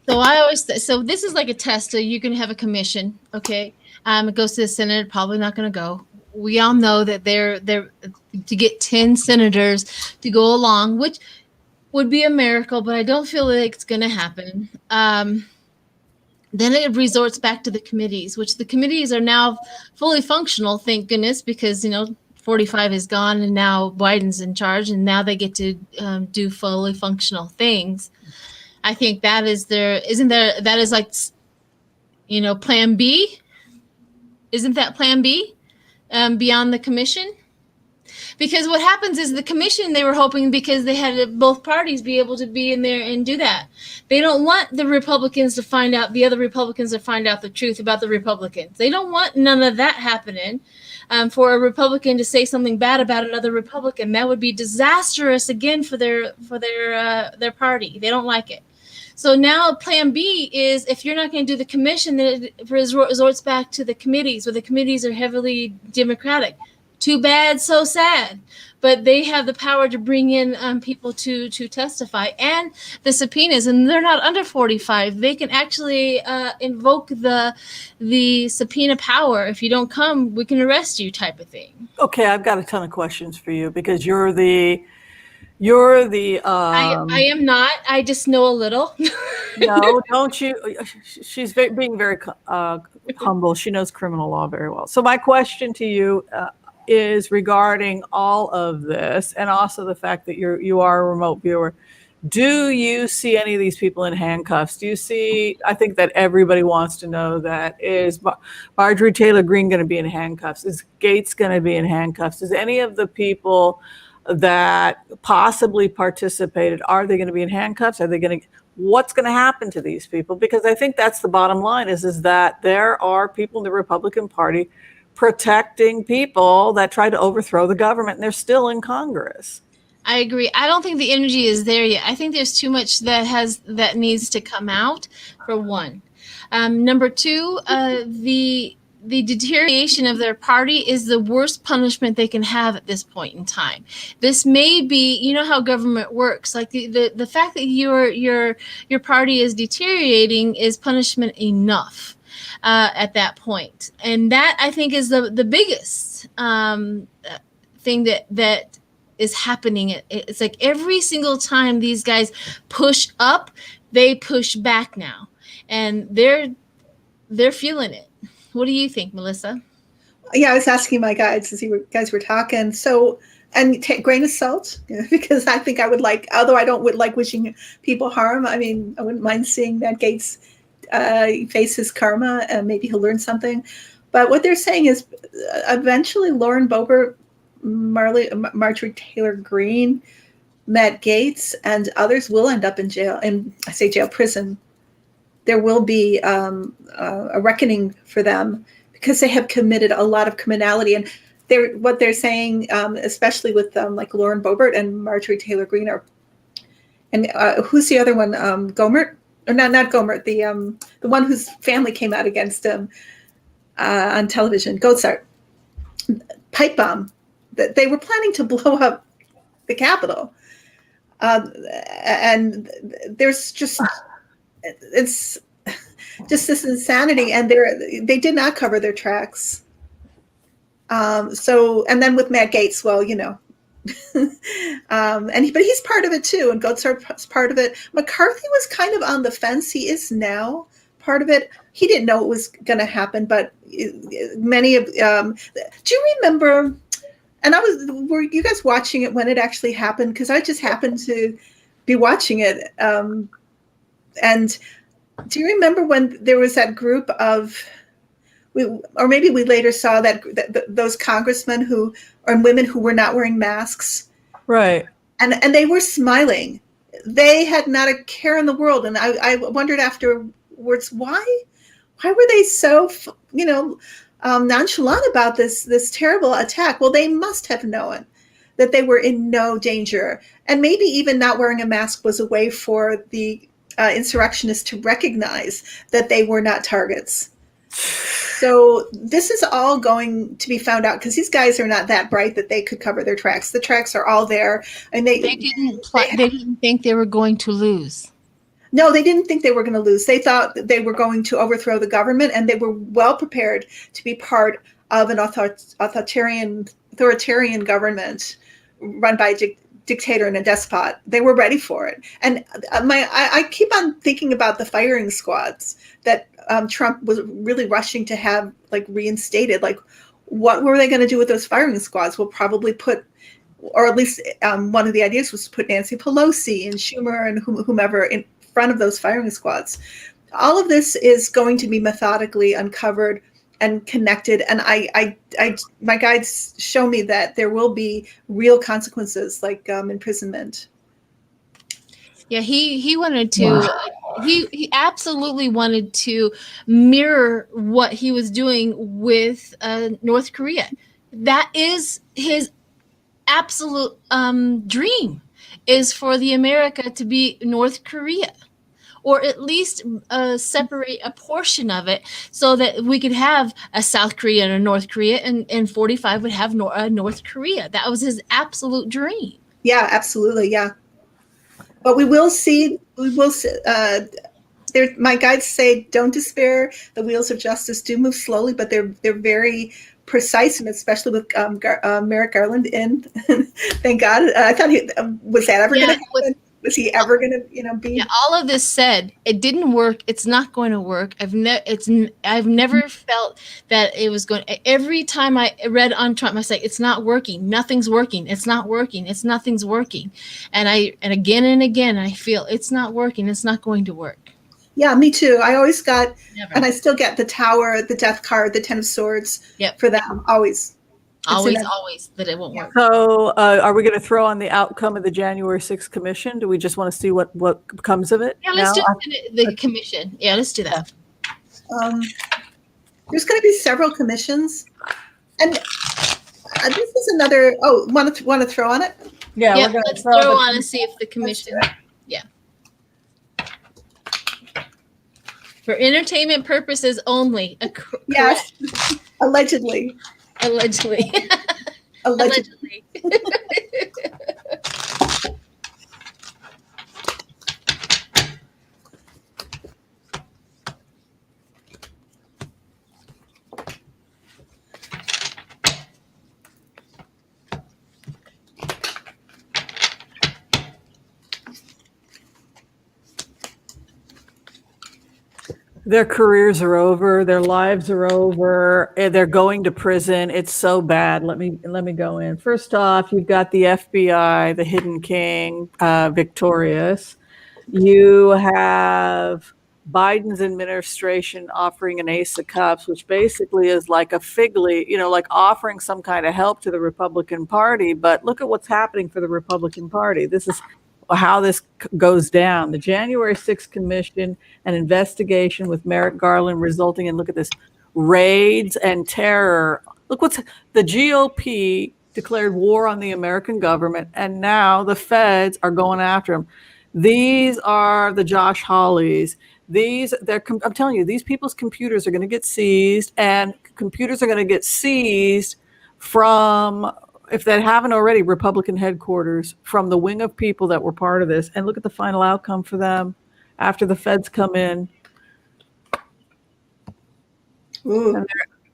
So this is like a test. So you can have a commission, okay? It goes to the Senate. Probably not going to go. We all know that they're to get 10 senators to go along, which would be a miracle, but I don't feel like it's going to happen. Then it resorts back to the committees, which the committees are now fully functional, thank goodness, because 45 is gone and now Biden's in charge, and now they get to do fully functional things. I think that is that is like plan B. Isn't that plan B? Beyond the commission? Because what happens is the commission, they were hoping, because they had both parties be able to be in there and do that. They don't want the Republicans to find out, the other Republicans to find out the truth about the Republicans. They don't want none of that happening. For a Republican to say something bad about another Republican, that would be disastrous again for their party. They don't like it. So now plan B is, if you're not going to do the commission, then it resorts back to the committees, where the committees are heavily Democratic. Too bad, so sad. But they have the power to bring in people to testify, and the subpoenas, and they're not under 45. They can actually invoke the subpoena power. If you don't come, we can arrest you, type of thing. Okay, I've got a ton of questions for you, because you're the I am not. I just know a little. No, don't you? She's being very humble. She knows criminal law very well. So my question to you is regarding all of this, and also the fact that you are a remote viewer. Do you see any of these people in handcuffs? Do you see, I think that everybody wants to know that, is Marjorie Taylor Greene going to be in handcuffs? Is Gates going to be in handcuffs? Is any of the people that possibly participated, are they going to be in handcuffs? Are they going to, what's going to happen to these people? Because I think that's the bottom line is that there are people in the Republican Party protecting people that try to overthrow the government, and they're still in Congress. I agree. I don't think the energy is there yet. I think there's too much that needs to come out, for one. Number two, the deterioration of their party is the worst punishment they can have at this point in time. This may be, you know how government works. Like the fact that your party is deteriorating is punishment enough at that point. And that, I think, is the biggest thing that is happening. It's like every single time these guys push up, they push back now, and they're feeling it. What do you think, Melissa? Yeah, I was asking my guides as you guys were talking. So, and take grain of salt, because I think I would like, although I would like wishing people harm. I mean, I wouldn't mind seeing that Gates face his karma, and maybe he'll learn something. But what they're saying is, eventually, Lauren Boebert, Marjorie Taylor Greene, Matt Gaetz, and others will end up in jail. And I say jail, prison. There will be a reckoning for them because they have committed a lot of criminality. And what they're saying, especially with like Lauren Boebert and Marjorie Taylor Greene, and who's the other one? Gohmert, or not Gohmert, the one whose family came out against him on television. Gotthard, pipe bomb. That they were planning to blow up the Capitol, and there's just. It's just this insanity, and they did not cover their tracks. So, and then with Matt Gaetz, well, you know, but he's part of it too, and Gotthard's part of it. McCarthy was kind of on the fence. He is now part of it. He didn't know it was going to happen, but many of. Do you remember? And were you guys watching it when it actually happened? Because I just happened to be watching it. And do you remember when there was that group of, or maybe we later saw that those congressmen and women who were not wearing masks, right? And they were smiling. They had not a care in the world. And I wondered afterwards why were they so nonchalant about this terrible attack? Well, they must have known that they were in no danger, and maybe even not wearing a mask was a way for the insurrectionists to recognize that they were not targets. So this is all going to be found out because these guys are not that bright that they could cover their tracks. The tracks are all there, and they didn't think they were going to lose. No, they didn't think they were going to lose. They thought that they were going to overthrow the government, and they were well prepared to be part of an authoritarian government run by a dictator and a despot. They were ready for it. And I keep on thinking about the firing squads that Trump was really rushing to have reinstated. Like, what were they going to do with those firing squads? We'll probably put, or at least one of the ideas was to put Nancy Pelosi and Schumer and whomever in front of those firing squads. All of this is going to be methodically uncovered and connected, and my guides show me that there will be real consequences, like imprisonment. Yeah, he wanted to. He absolutely wanted to mirror what he was doing with North Korea. That is his absolute dream, is for the America to be North Korea, or at least separate a portion of it so that we could have a South Korea and a North Korea, and 45 would have North Korea. That was his absolute dream. Yeah, absolutely. Yeah. But we will see. My guides say, don't despair. The wheels of justice do move slowly, but they're very precise, and especially with Merrick Garland in. Thank God. I thought was that ever going to happen? Was he ever going to, be? Yeah, all of this said, it didn't work. It's not going to work. I've never felt that it was going. Every time I read on Trump, I say it's not working. Nothing's working. It's not working. Nothing's working. And again, I feel it's not working. It's not going to work. Yeah, me too. I always got, Never. and I still get the Tower, the Death card, the Ten of Swords. Yep. For them, always. Always that it won't work. So are we going to throw on the outcome of the January 6th commission? Do we just want to see what comes of it? Yeah, let's do the commission. Yeah, let's do that. There's going to be several commissions. And this is another, want to throw on it? Yeah, we're let's throw on and see if the commission, yeah. For entertainment purposes only. Yes, allegedly. Allegedly. Allegedly. Their careers are over. Their lives are over. They're going to prison. It's so bad. Let me go in. First off, you've got the FBI, the Hidden King, victorious. You have Biden's administration offering an Ace of Cups, which basically is like a fig leaf, like offering some kind of help to the Republican Party. But look at what's happening for the Republican Party. This is how this goes down. The January 6th commission, an investigation with Merrick Garland resulting in, look at this, raids and terror. Look the GOP declared war on the American government, and now the feds are going after them. These are the Josh Hawleys. I'm telling you, these people's computers are going to get seized, and computers are going to get seized from, if they haven't already, Republican headquarters, from the wing of people that were part of this. And look at the final outcome for them after the feds come in.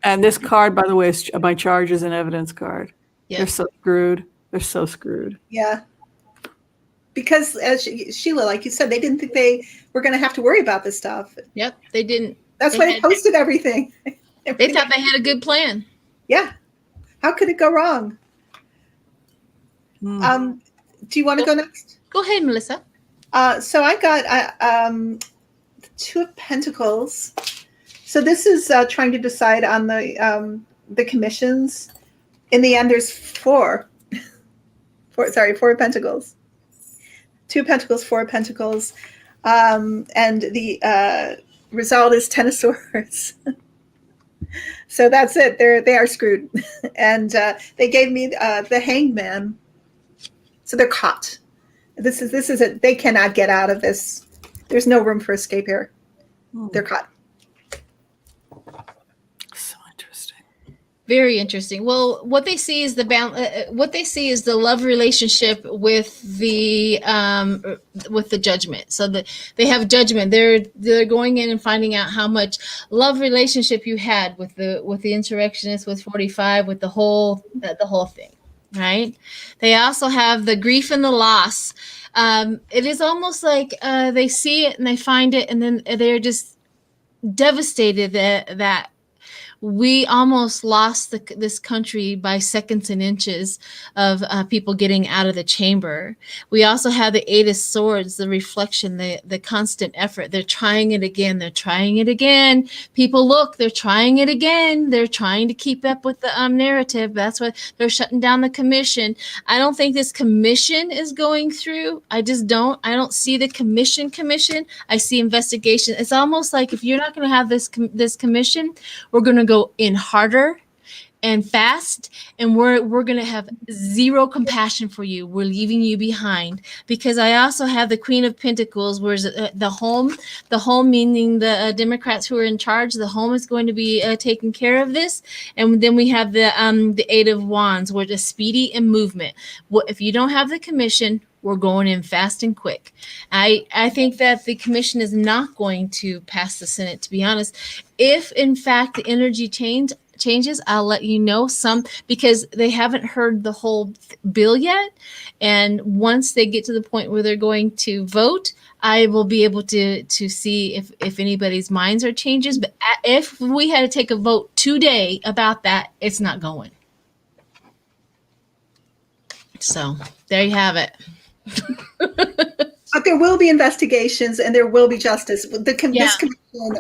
And this card, by the way, is my charges and evidence card. Yep. They're so screwed. They're so screwed. Yeah. Because as Sheila, like you said, they didn't think they were going to have to worry about this stuff. Yep, they didn't. That's why they posted everything. They thought they had a good plan. Yeah. How could it go wrong? Do you want to go next? Go ahead, Melissa. So I got Two of Pentacles. So this is trying to decide on the commissions. In the end, there's four of Pentacles. Two of Pentacles, Four of Pentacles. And the result is Ten of Swords. So that's it. They are screwed. And they gave me the Hanged Man. So they're caught. This is it. They cannot get out of this. There's no room for escape here. They're caught. So interesting. Very interesting. Well, what they see is the love relationship with the judgment. So that they have judgment. They're going in and finding out how much love relationship you had with the insurrectionists, with 45, with the whole thing. Right. They also have the grief and the loss. It is almost like they see it and they find it, and then they're just devastated that we almost lost this country by seconds and inches of people getting out of the chamber. We also have the Eight of Swords, the reflection, the constant effort. They're trying it again. They're trying it again. People, look, they're trying it again. They're trying to keep up with the narrative. That's why they're shutting down the commission. I don't think this commission is going through. I just don't. I don't see the commission. I see investigation. It's almost like if you're not going to have this commission, we're going to go in harder and fast, and we're going to have zero compassion for you. We're leaving you behind. Because I also have the Queen of Pentacles, where's the home meaning the Democrats who are in charge. The home is going to be taking care of this. And then we have the Eight of Wands, where the speedy and movement. If you don't have the commission, we're going in fast and quick. I think that the commission is not going to pass the Senate, to be honest. If, in fact, the energy changes, I'll let you know. Some, because they haven't heard the whole bill yet. And once they get to the point where they're going to vote, I will be able to see if anybody's minds are changes. But if we had to take a vote today about that, it's not going. So there you have it. But there will be investigations and there will be justice. This commission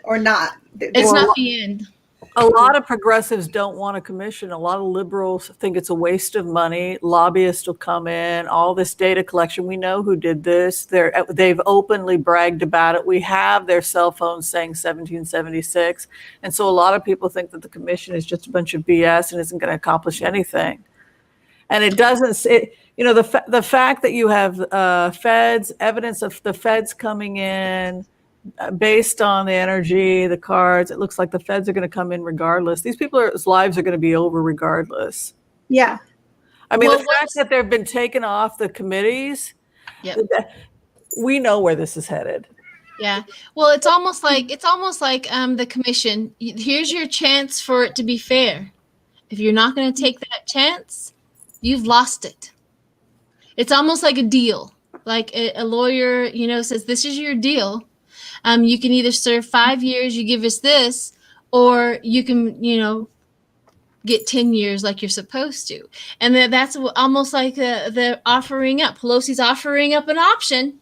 or not. It's not the end. A lot of progressives don't want a commission. A lot of liberals think it's a waste of money. Lobbyists will come in, all this data collection. We know who did this. They've openly bragged about it. We have their cell phones saying 1776. And so a lot of people think that the commission is just a bunch of BS and isn't going to accomplish anything. And it doesn't, the fact that you have evidence of the feds coming in, based on the energy, the cards, it looks like the feds are going to come in regardless. These people's lives are going to be over regardless. Yeah. I mean, the fact that they've been taken off the committees, we know where this is headed. Yeah. Well, it's almost like the commission. Here's your chance for it to be fair. If you're not going to take that chance, you've lost it. It's almost like a deal. Like a lawyer, says, this is your deal. You can either serve 5 years, you give us this, or you can, get 10 years like you're supposed to. And that's almost like they're offering up. Pelosi's offering up an option.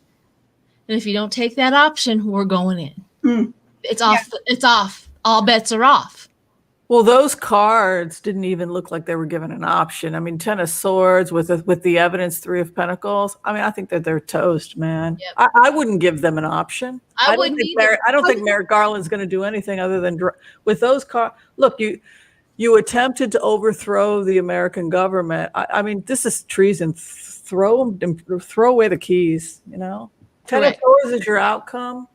And if you don't take that option, we're going in. It's off. It's off. All bets are off. Well, those cards didn't even look like they were given an option. I mean, 10 of Swords with the evidence, 3 of Pentacles. I mean, I think that they're toast, man. Yep. I wouldn't give them an option. I wouldn't either. I don't think Merrick Garland's going to do anything other than with those cards. Look, you attempted to overthrow the American government. I mean, this is treason. Throw away the keys. 10 of Swords is your outcome.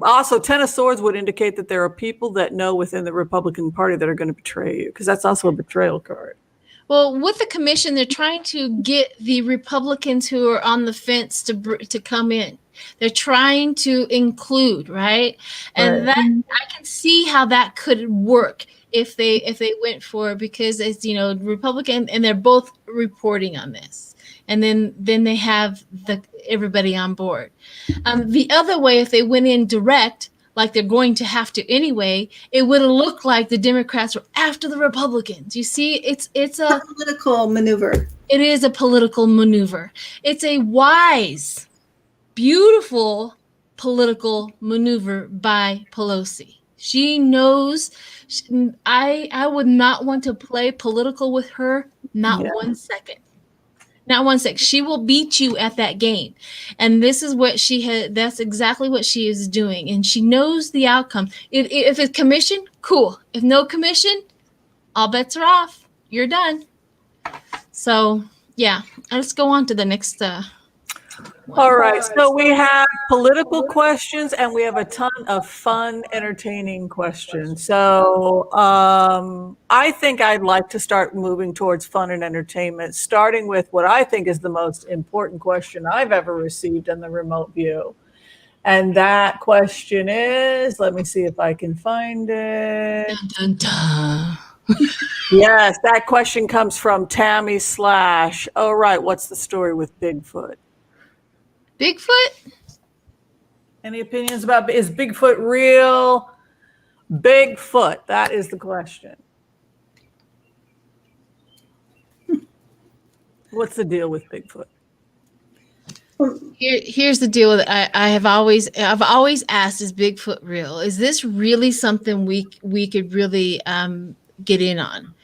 Also, 10 of Swords would indicate that there are people that know within the Republican Party that are going to betray you, because that's also a betrayal card. Well, with the commission, they're trying to get the Republicans who are on the fence to come in. They're trying to include, right? And that I can see how that could work if they went for it, because it's Republican, and they're both reporting on this. And then they have everybody on board. The other way, if they went in direct, like they're going to have to anyway, it would have looked like the Democrats were after the Republicans. You see, it's a political maneuver. It is a political maneuver. It's a wise, beautiful political maneuver by Pelosi. She knows. I would not want to play political with her, not 1 second. Not 1 sec. She will beat you at that game. And this is what that's exactly what she is doing. And she knows the outcome. If it's commission, cool. If no commission, all bets are off. You're done. So, yeah. Let's go on to the next All right. So we have political questions and we have a ton of fun, entertaining questions. So I think I'd like to start moving towards fun and entertainment, starting with what I think is the most important question I've ever received in the remote view. And that question is, let me see if I can find it. Dun, dun, dun. Yes, that question comes from Tammy Slash. Oh, right. What's the story with Bigfoot? Bigfoot? Any opinions about, is Bigfoot real? Bigfoot, that is the question. What's the deal with Bigfoot? Here's the deal with it. I've always asked, is Bigfoot real? Is this really something we could really get in on?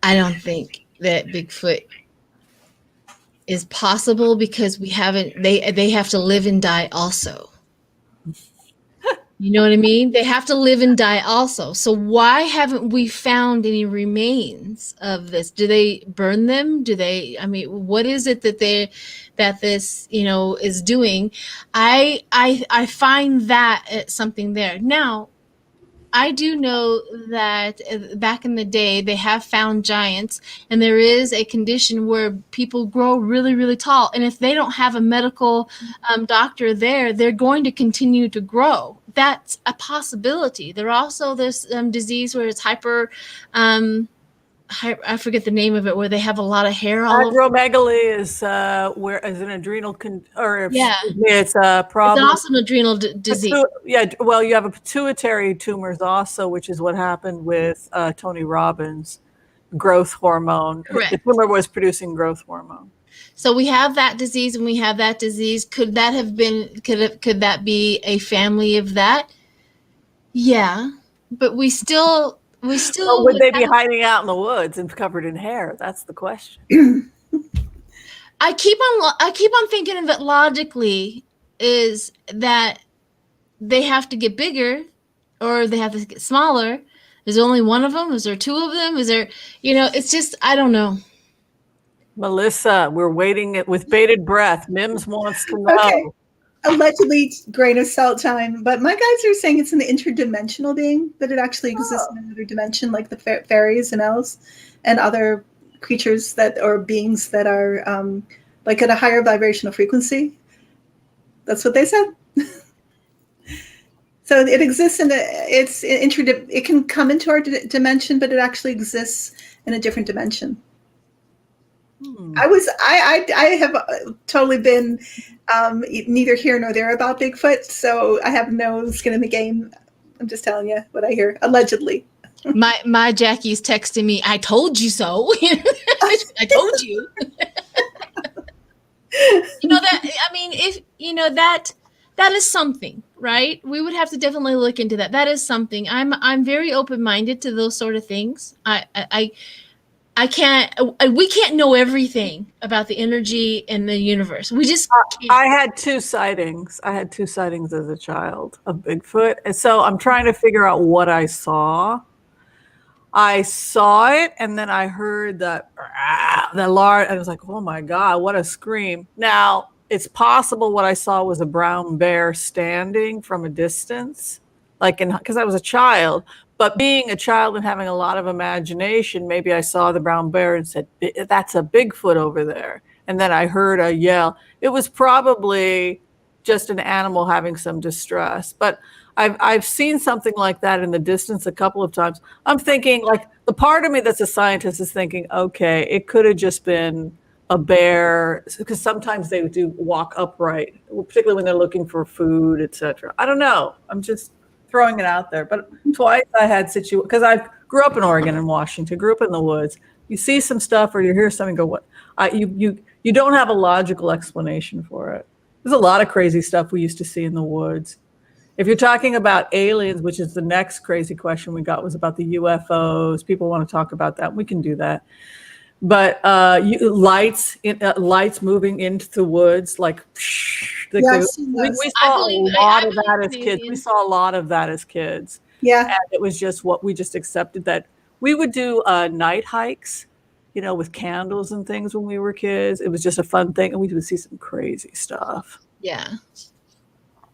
I don't think that Bigfoot is possible, because they have to live and die also. You know what I mean? They have to live and die also. So why haven't we found any remains of this? Do they burn them? What is it that this is doing? I find that something there. Now, I do know that back in the day they have found giants, and there is a condition where people grow really, really tall, and if they don't have a medical doctor there, they're going to continue to grow. That's a possibility. There also this disease where it's I forget the name of it, where they have a lot of hair all over. Acromegaly is where is an adrenal it's a problem. It's also an adrenal disease. Well, you have a pituitary tumors also, which is what happened with Tony Robbins' growth hormone. Correct. The tumor was producing growth hormone. So we have that disease, and we have that disease. Could that have been? Could that be a family of that? Yeah, but we still. Or would they be hiding out in the woods and covered in hair? That's the question. I keep on thinking of it logically, is that they have to get bigger or they have to get smaller. Is there only one of them? Is there two of them? Is there, it's just, I don't know. Melissa, we're waiting with bated breath. Mims wants to know. Okay. Allegedly grain of salt time, but my guys are saying it's an interdimensional being, that it actually exists in another dimension, like the fairies and elves and other creatures or beings that are like at a higher vibrational frequency. That's what they said. So it exists it can come into our dimension, but it actually exists in a different dimension. I have totally been neither here nor there about Bigfoot, so I have no skin in the game. I'm just telling you what I hear, allegedly. My Jackie's texting me, I told you so. I told you. That is something, right? We would have to definitely look into that. That is something. I'm very open-minded to those sort of things. We can't know everything about the energy in the universe. We just can't. I had two sightings. As a child of Bigfoot. And so I'm trying to figure out what I saw. I saw it, and then I heard the large, and I was like, oh my God, what a scream. Now, it's possible what I saw was a brown bear standing from a distance, because I was a child. But being a child and having a lot of imagination, maybe I saw the brown bear and said, that's a Bigfoot over there. And then I heard a yell. It was probably just an animal having some distress. But I've seen something like that in the distance a couple of times. I'm thinking, like, the part of me that's a scientist is thinking, okay, it could have just been a bear, because sometimes they do walk upright, particularly when they're looking for food, etc. I don't know. I'm just throwing it out there. But twice I had because I grew up in Oregon and Washington, grew up in the woods. You see some stuff or you hear something, go, what? You don't have a logical explanation for it. There's a lot of crazy stuff we used to see in the woods. If you're talking about aliens, which is the next crazy question we got, was about the UFOs. People want to talk about that. We can do that. But lights moving into the woods, like, we saw a lot of that as kids. We saw a lot of that as kids. Yeah. And it was just what we just accepted, that we would do night hikes, with candles and things when we were kids. It was just a fun thing. And we would see some crazy stuff. Yeah.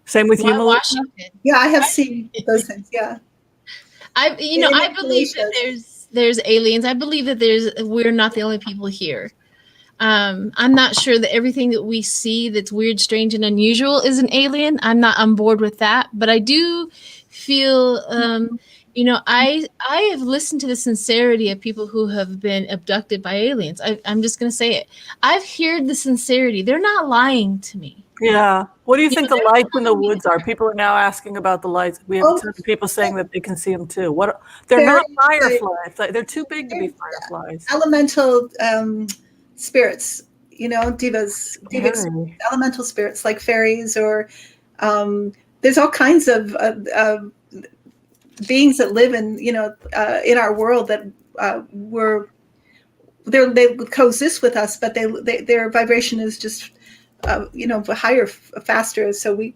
Same with you, Melissa? Yeah, I have seen those things. Yeah. I believe that there's aliens. I believe that we're not the only people here. I'm not sure that everything that we see that's weird, strange, and unusual is an alien. I'm not on board with that, but I do feel, I have listened to the sincerity of people who have been abducted by aliens. I'm just going to say it. I've heard the sincerity. They're not lying to me. Yeah. What do you think the lights in the woods are? People are now asking about the lights. We have people saying that they can see them too. They're not fireflies. They're too big to be fireflies. Elemental spirits, divas, elemental spirits like fairies, or there's all kinds of beings that live in our world that they coexist with us, but their vibration is just higher, faster. So we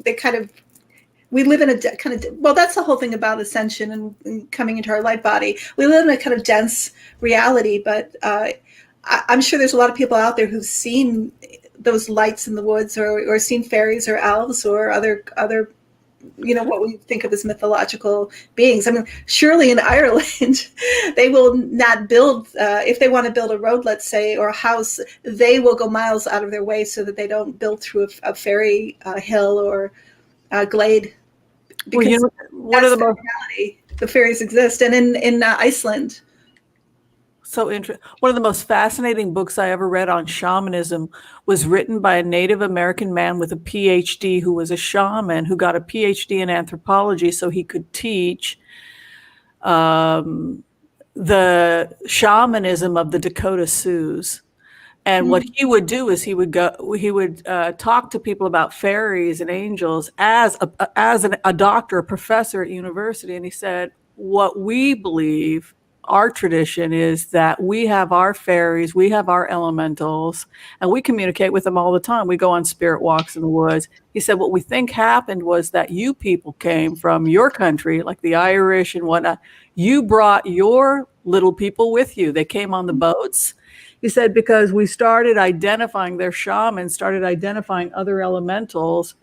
live in a kind of, well, that's the whole thing about ascension and coming into our light body. We live in a kind of dense reality, but I'm sure there's a lot of people out there who've seen those lights in the woods, or seen fairies or elves or other what we think of as mythological beings. I mean, surely in Ireland, they will not build, if they want to build a road, let's say, or a house, they will go miles out of their way so that they don't build through a fairy hill or a glade. Because one of the most reality. The fairies exist. And in Iceland. So interesting. One of the most fascinating books I ever read on shamanism was written by a Native American man with a PhD who was a shaman who got a PhD in anthropology so he could teach the shamanism of the Dakota Sioux. And what he would do is he would talk to people about fairies and angels as a doctor, a professor at university. And he said, what we believe, our tradition is that we have our fairies, we have our elementals, and we communicate with them all the time. We go on spirit walks in the woods. He said, what we think happened was that you people came from your country, like the Irish and whatnot. You brought your little people with you. They came on the boats. He said, because we started identifying, their shamans started identifying other elementals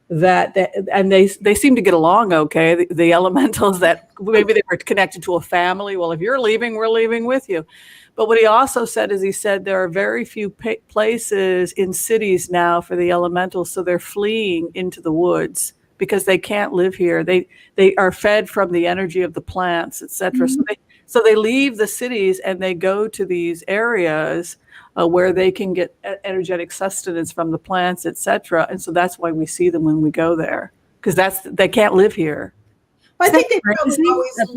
and they seem to get along okay. The elementals that maybe they were connected to a family. Well, if you're leaving, we're leaving with you. But what he also said is, he said there are very few places in cities now for the elementals, so they're fleeing into the woods because they can't live here. They are fed from the energy of the plants, etc. So they leave the cities and they go to these areas where they can get energetic sustenance from the plants, etc. And so that's why we see them when we go there, because they can't live here. Well, I think that's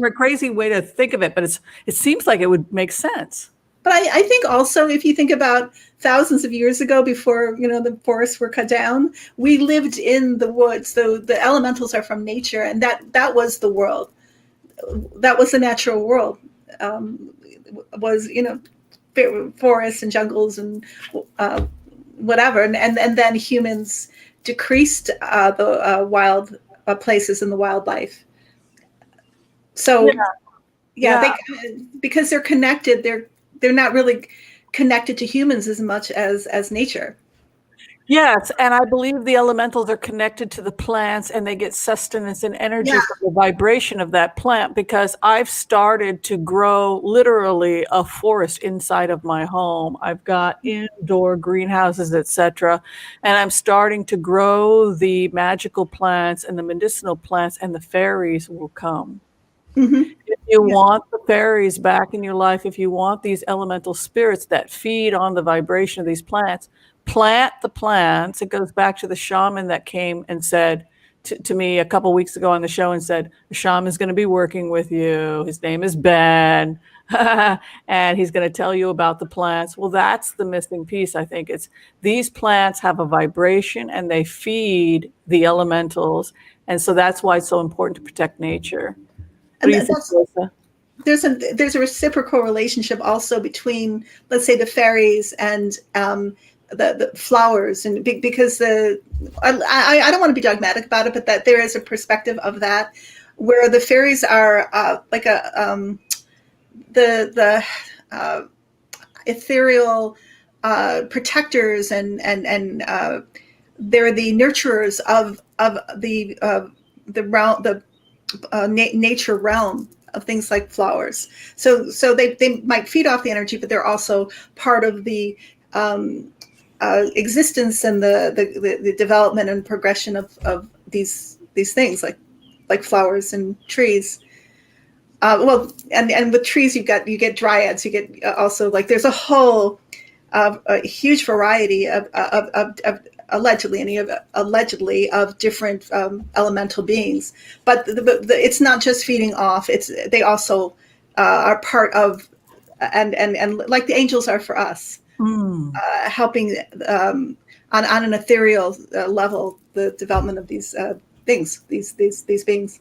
a crazy way to think of it, but it seems like it would make sense. But I think also, if you think about thousands of years ago, before the forests were cut down, we lived in the woods. So the elementals are from nature, and that was the world. That was the natural world. Was forests and jungles and whatever, and then humans decreased the wild places in the wildlife. So because they're connected, they're not really connected to humans as much as nature. Yes, and I believe the elementals are connected to the plants, and they get sustenance and energy from the vibration of that plant, because I've started to grow literally a forest inside of my home. I've got indoor greenhouses, etc., and I'm starting to grow the magical plants and the medicinal plants, and the fairies will come. Mm-hmm. If you want the fairies back in your life, if you want these elemental spirits that feed on the vibration of these plants, plant the plants. It goes back to the shaman that came and said to me a couple weeks ago on the show and said, the shaman's going to be working with you. His name is Ben. And he's going to tell you about the plants. Well, that's the missing piece. I think it's these plants have a vibration and they feed the elementals. And so that's why it's so important to protect nature. There's a reciprocal relationship also between, let's say, the fairies and the flowers, and because I don't want to be dogmatic about it, but that there is a perspective of that, where the fairies are like the ethereal protectors, and they're the nurturers of the realm, nature realm of things like flowers. So they might feed off the energy, but they're also part of the existence and the development and progression of these things like flowers and trees. And with trees you get dryads, you get also, like, there's a whole a huge variety of allegedly of different elemental beings, but it's not just feeding off. They also are part of, and like the angels are for us, helping on an ethereal level the development of these things, these beings.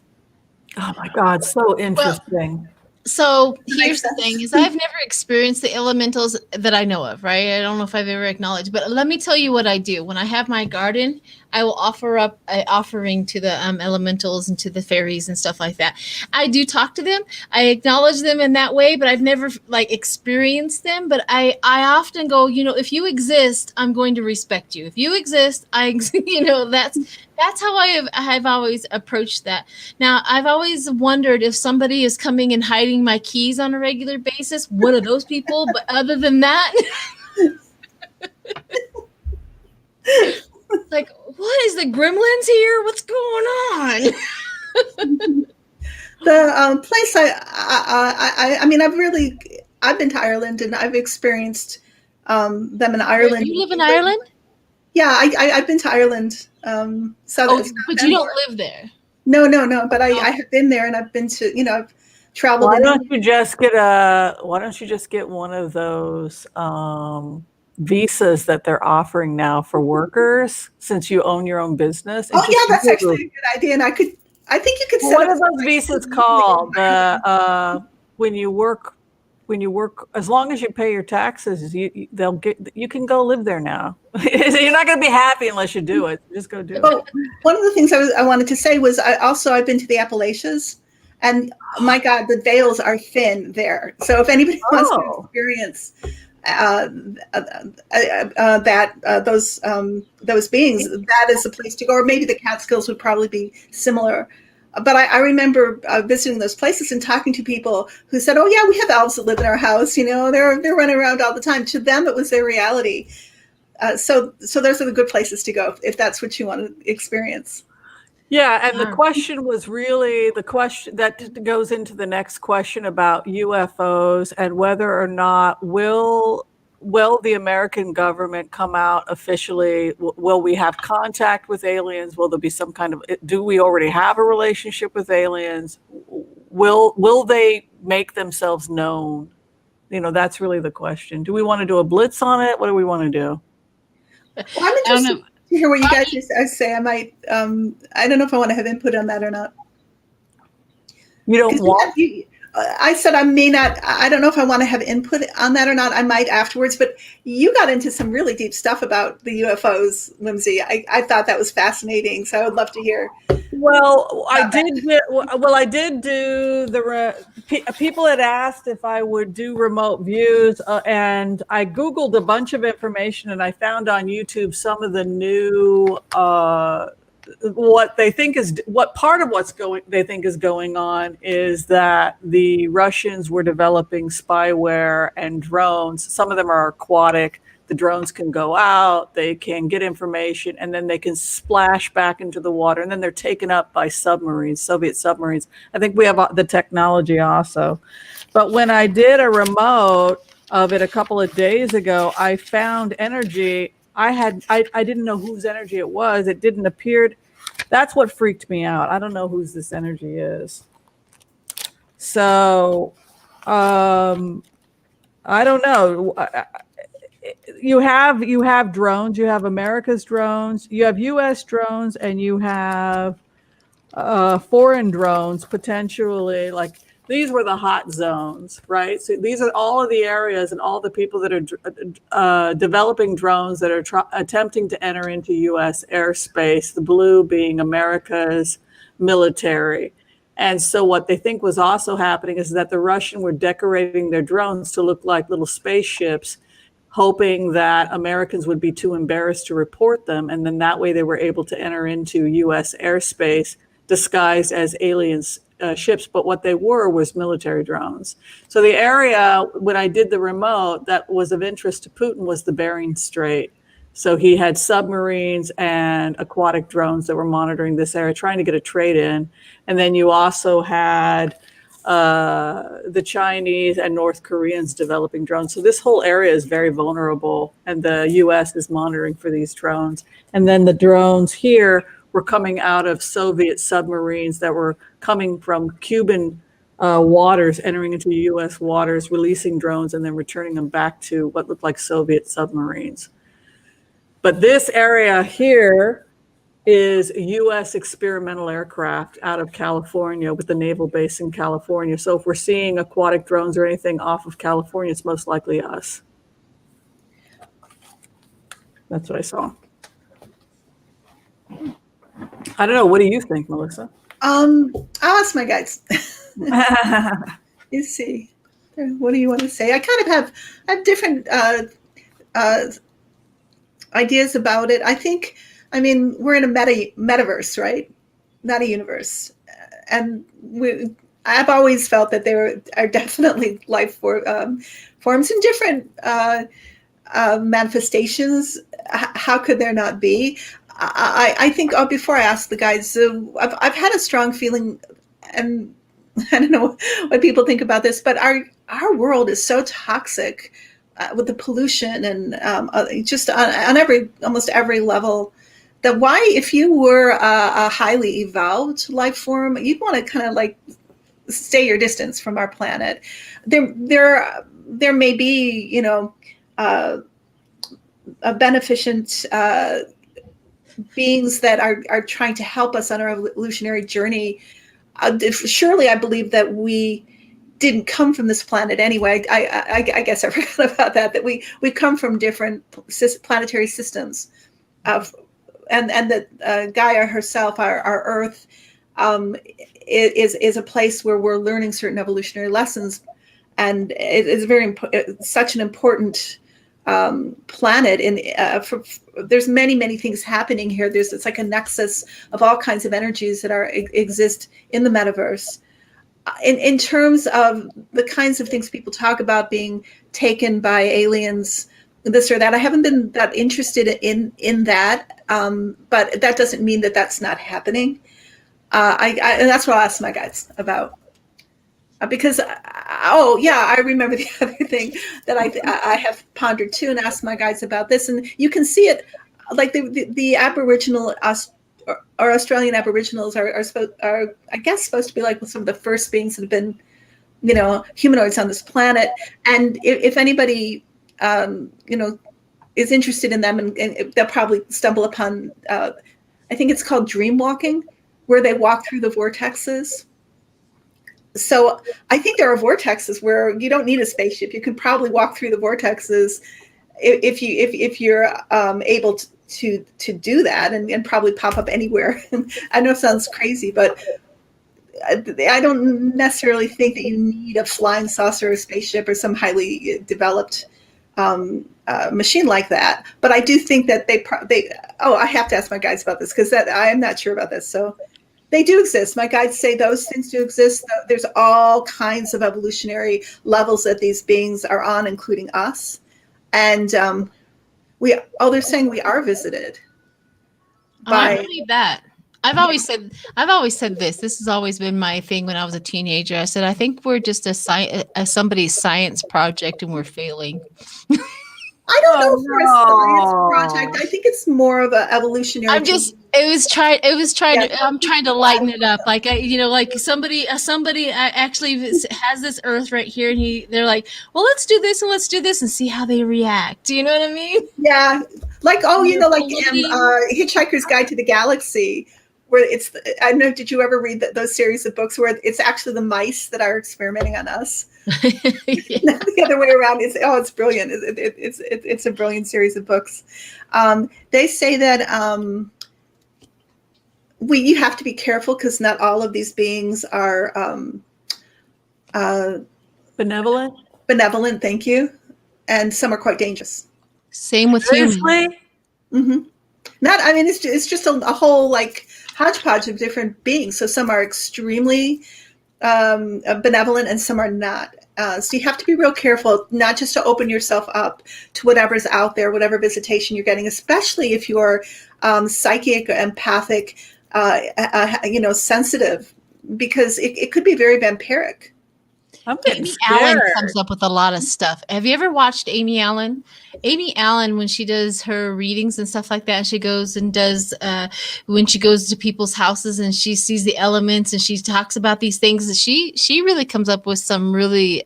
Oh my God, so interesting. Well, so here's the thing: is I've never experienced the elementals that I know of, right? I don't know if I've ever acknowledged, but let me tell you what I do. When I have my garden, I will offer up an offering to the elementals and to the fairies and stuff like that. I do talk to them. I acknowledge them in that way, but I've never like experienced them. But I often go, if you exist, I'm going to respect you. If you exist, that's how I've always approached that. Now, I've always wondered if somebody is coming and hiding my keys on a regular basis, what are those people? But other than that, like, what is the gremlins here? What's going on? The place I mean, I've been to Ireland and I've experienced them in Ireland. You live in Ireland? Yeah, I've been to Ireland. But you don't live there. No. But I have been there, and I've been to, I've traveled. Why don't you just get one of those visas that they're offering now for workers, since you own your own business? Oh yeah, that's actually a good idea, and I think you could. What are those visas called? When you work, as long as you pay your taxes, you can go live there now. You're not going to be happy unless you do it. Just go do it. One of the things I wanted to say was I've been to the Appalachians, and my God, the veils are thin there. So if anybody wants to experience those beings, that is the place to go. Or maybe the Catskills would probably be similar. But I remember visiting those places and talking to people who said, "Oh yeah, we have elves that live in our house. They're running around all the time." To them, it was their reality. So those are the good places to go if that's what you want to experience. Yeah, and the question was really the question that goes into the next question about UFOs and whether or not will the American government come out officially? Will we have contact with aliens? Will there be some kind of, do we already have a relationship with aliens? Will they make themselves known? That's really the question. Do we want to do a blitz on it? What do we want to do? Well, I'm interested to hear what you guys say. I might, I don't know if I want to have input on that or not. You don't want? I said I may not. I don't know if I want to have input on that or not. I might afterwards. But you got into some really deep stuff about the UFOs, Whimsy. I thought that was fascinating. So I would love to hear. Well, I did do people had asked if I would do remote views, and I Googled a bunch of information, and I found on YouTube some of the new. What they think is going on is that the Russians were developing spyware and drones. Some of them are aquatic. The drones can go out, they can get information, and then they can splash back into the water, and then they're taken up by submarines, Soviet submarines. I think we have the technology also. But when I did a remote of it a couple of days ago, I found energy. I didn't know whose energy it was. It didn't appear. That's what freaked me out. I don't know whose this energy is. So, I don't know. You have drones. You have America's drones. You have U.S. drones, and you have foreign drones potentially. Like, these were the hot zones, right? So these are all of the areas and all the people that are developing drones that are attempting to enter into U.S. airspace, the blue being America's military. And so what they think was also happening is that the Russians were decorating their drones to look like little spaceships, hoping that Americans would be too embarrassed to report them. And then that way they were able to enter into U.S. airspace disguised as aliens. Ships, but what they were was military drones. So the area, when I did the remote, that was of interest to Putin was the Bering Strait. So he had submarines and aquatic drones that were monitoring this area, trying to get a trade in. And then you also had the Chinese and North Koreans developing drones. So this whole area is very vulnerable, and the U.S. is monitoring for these drones. And then the drones here were coming out of Soviet submarines that were coming from Cuban waters, entering into U.S. waters, releasing drones, and then returning them back to what looked like Soviet submarines. But this area here is U.S. experimental aircraft out of California with the naval base in California. So if we're seeing aquatic drones or anything off of California, it's most likely us. That's what I saw. I don't know. What do you think, Melissa? I'll ask my guides. You see, what do you want to say? I kind of have different ideas about it. I mean, we're in a metaverse, right? Not a universe. And I've always felt that there are definitely life forms in different manifestations. How could there not be? I think before I ask the guys, I've had a strong feeling, and I don't know what people think about this, but our world is so toxic with the pollution and just on almost every level, that why, if you were a highly evolved life form, you'd want to kind of like stay your distance from our planet. There may be, a beneficent beings that are trying to help us on our evolutionary journey. Surely I believe that we didn't come from this planet anyway. I guess I forgot about that we come from different planetary systems, and that Gaia herself, our Earth, is a place where we're learning certain evolutionary lessons, and it is such an important planet. There's many things happening here. It's like a nexus of all kinds of energies that exist in the metaverse. In terms of the kinds of things people talk about being taken by aliens, this or that, I haven't been that interested in that, but that doesn't mean that that's not happening. And that's what I'll ask my guides about. Because, I remember the other thing that I have pondered too, and asked my guides about this. And you can see it, like the Aboriginal or Australian Aboriginals are I guess supposed to be like some of the first beings that have been, humanoids on this planet. And if anybody, is interested in them, and they'll probably stumble upon, I think it's called dream walking, where they walk through the vortexes. So I think there are vortexes where you don't need a spaceship. You can probably walk through the vortexes if you're able to do that, and probably pop up anywhere. I know it sounds crazy, but I don't necessarily think that you need a flying saucer or a spaceship or some highly developed machine like that. But I do think that I have to ask my guides about this, because I am not sure about this. So they do exist. My guides say those things do exist. There's all kinds of evolutionary levels that these beings are on, including us. And they're saying we are visited. I believe that. I've always said this. This has always been my thing when I was a teenager. I said, I think we're just somebody's science project, and we're failing. I don't know for a science project. I think it's more of an evolutionary. I'm trying to lighten it up. Like, like somebody actually has this Earth right here, and they're like, well, let's do this and see how they react. Do you know what I mean? Yeah. Like, Hitchhiker's Guide to the Galaxy, where I don't know, did you ever read those series of books where it's actually the mice that are experimenting on us? Yeah. Not the other way around. It's brilliant. It's a brilliant series of books. They say that you have to be careful, because not all of these beings are benevolent. Benevolent, thank you. And some are quite dangerous. Same with humans. Mm-hmm. It's just a whole like hodgepodge of different beings. So some are extremely benevolent, and some are not. So you have to be real careful, not just to open yourself up to whatever's out there, whatever visitation you're getting, especially if you're psychic, empathic, sensitive, because it could be very vampiric. Amy Allen comes up with a lot of stuff. Have you ever watched Amy Allen? Amy Allen, when she does her readings and stuff like that, she goes and does when she goes to people's houses and she sees the elements and she talks about these things. She really comes up with some really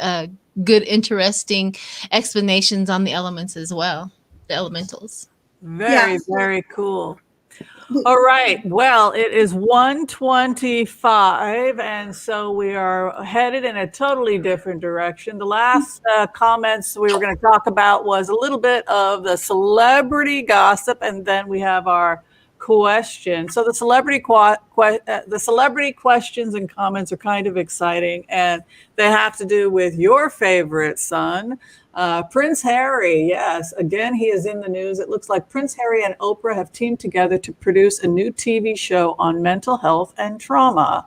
good, interesting explanations on the elements as well, the elementals. Very cool. All right. Well, it is 1:25, and so we are headed in a totally different direction. The last comments we were going to talk about was a little bit of the celebrity gossip, and then we have our question. So the celebrity questions and comments are kind of exciting, and they have to do with your favorite son, Prince Harry. Yes, again, he is in the news. It looks like Prince Harry and Oprah have teamed together to produce a new TV show on mental health and trauma.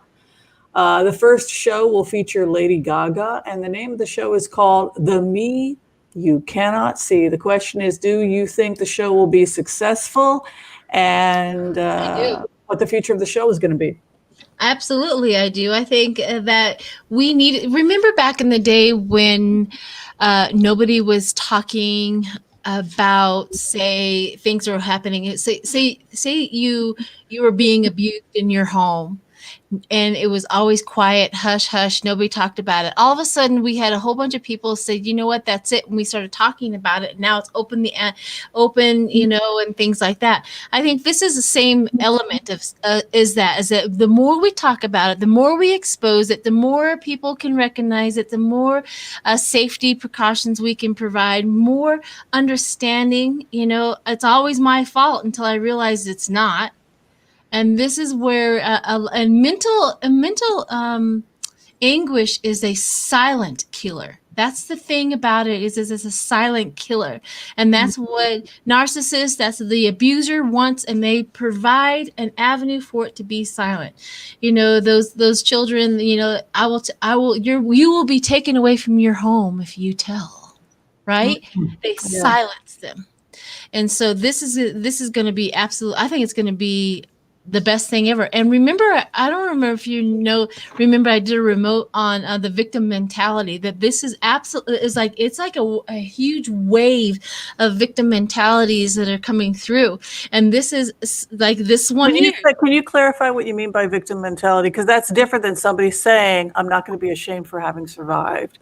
The first show will feature Lady Gaga, and the name of the show is called The Me You Cannot See. The question is, do you think the show will be successful, and what the future of the show is going to be? Absolutely, I do. I think that we need. Remember back in the day when nobody was talking about, say, things were happening. Say you were being abused in your home, and it was always quiet, hush, hush. Nobody talked about it. All of a sudden, we had a whole bunch of people say, "You know what? That's it." And we started talking about it. Now it's open, and things like that. I think this is the same element of is that the more we talk about it, the more we expose it, the more people can recognize it, the more safety precautions we can provide, more understanding. It's always my fault until I realize it's not. And this is where mental anguish is a silent killer. That's the thing about it is it's a silent killer. And that's what narcissists, that's the abuser wants, and they provide an avenue for it to be silent. Those children, you will be taken away from your home if you tell, right? They silence them. And so this is going to be I think it's going to be the best thing ever. And remember, I don't remember if remember I did a remote on the victim mentality, that this is absolutely, it's like a huge wave of victim mentalities that are coming through. And this is like this one here. Can you clarify what you mean by victim mentality? Because that's different than somebody saying, I'm not going to be ashamed for having survived,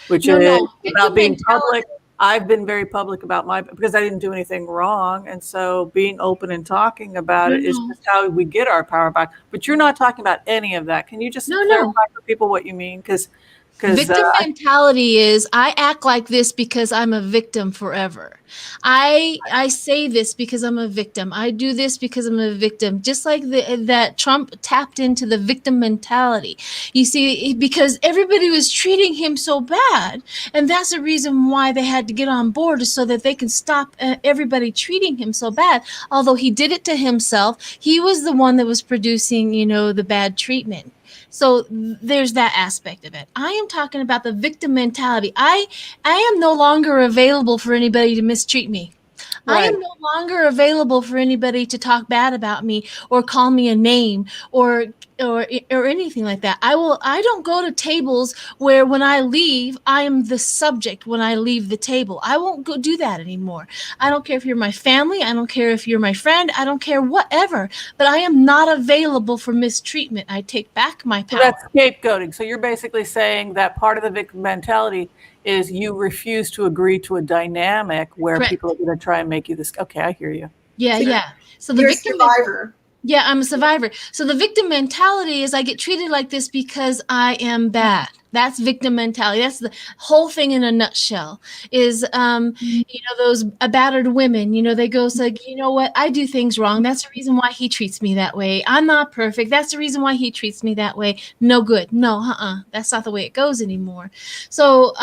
which is about being public. I've been very public about because I didn't do anything wrong. And so being open and talking about it is just how we get our power back. But you're not talking about any of that. Can you just clarify for people what you mean? Because victim mentality is, I act like this because I'm a victim forever. I say this because I'm a victim. I do this because I'm a victim. Just like that Trump tapped into the victim mentality. You see, because everybody was treating him so bad. And that's the reason why they had to get on board, so that they can stop everybody treating him so bad. Although he did it to himself, he was the one that was producing, the bad treatment. So there's that aspect of it. I am talking about the victim mentality. I am no longer available for anybody to mistreat me. Right. I am no longer available for anybody to talk bad about me or call me a name or anything like that. I don't go to tables where when I leave, I am the subject when I leave the table. I won't go do that anymore. I don't care if you're my family. I don't care if you're my friend. I don't care whatever. But I am not available for mistreatment. I take back my power. So that's scapegoating. So you're basically saying that part of the victim mentality is you refuse to agree to a dynamic where Correct. People are going to try and make you this. Okay, I hear you. Yeah. So the victim survivor. Yeah, I'm a survivor. So the victim mentality is, I get treated like this because I am bad. That's victim mentality. That's the whole thing in a nutshell. Is those battered women. they go like, you know what? I do things wrong. That's the reason why he treats me that way. I'm not perfect. That's the reason why he treats me that way. No good. No, that's not the way it goes anymore. So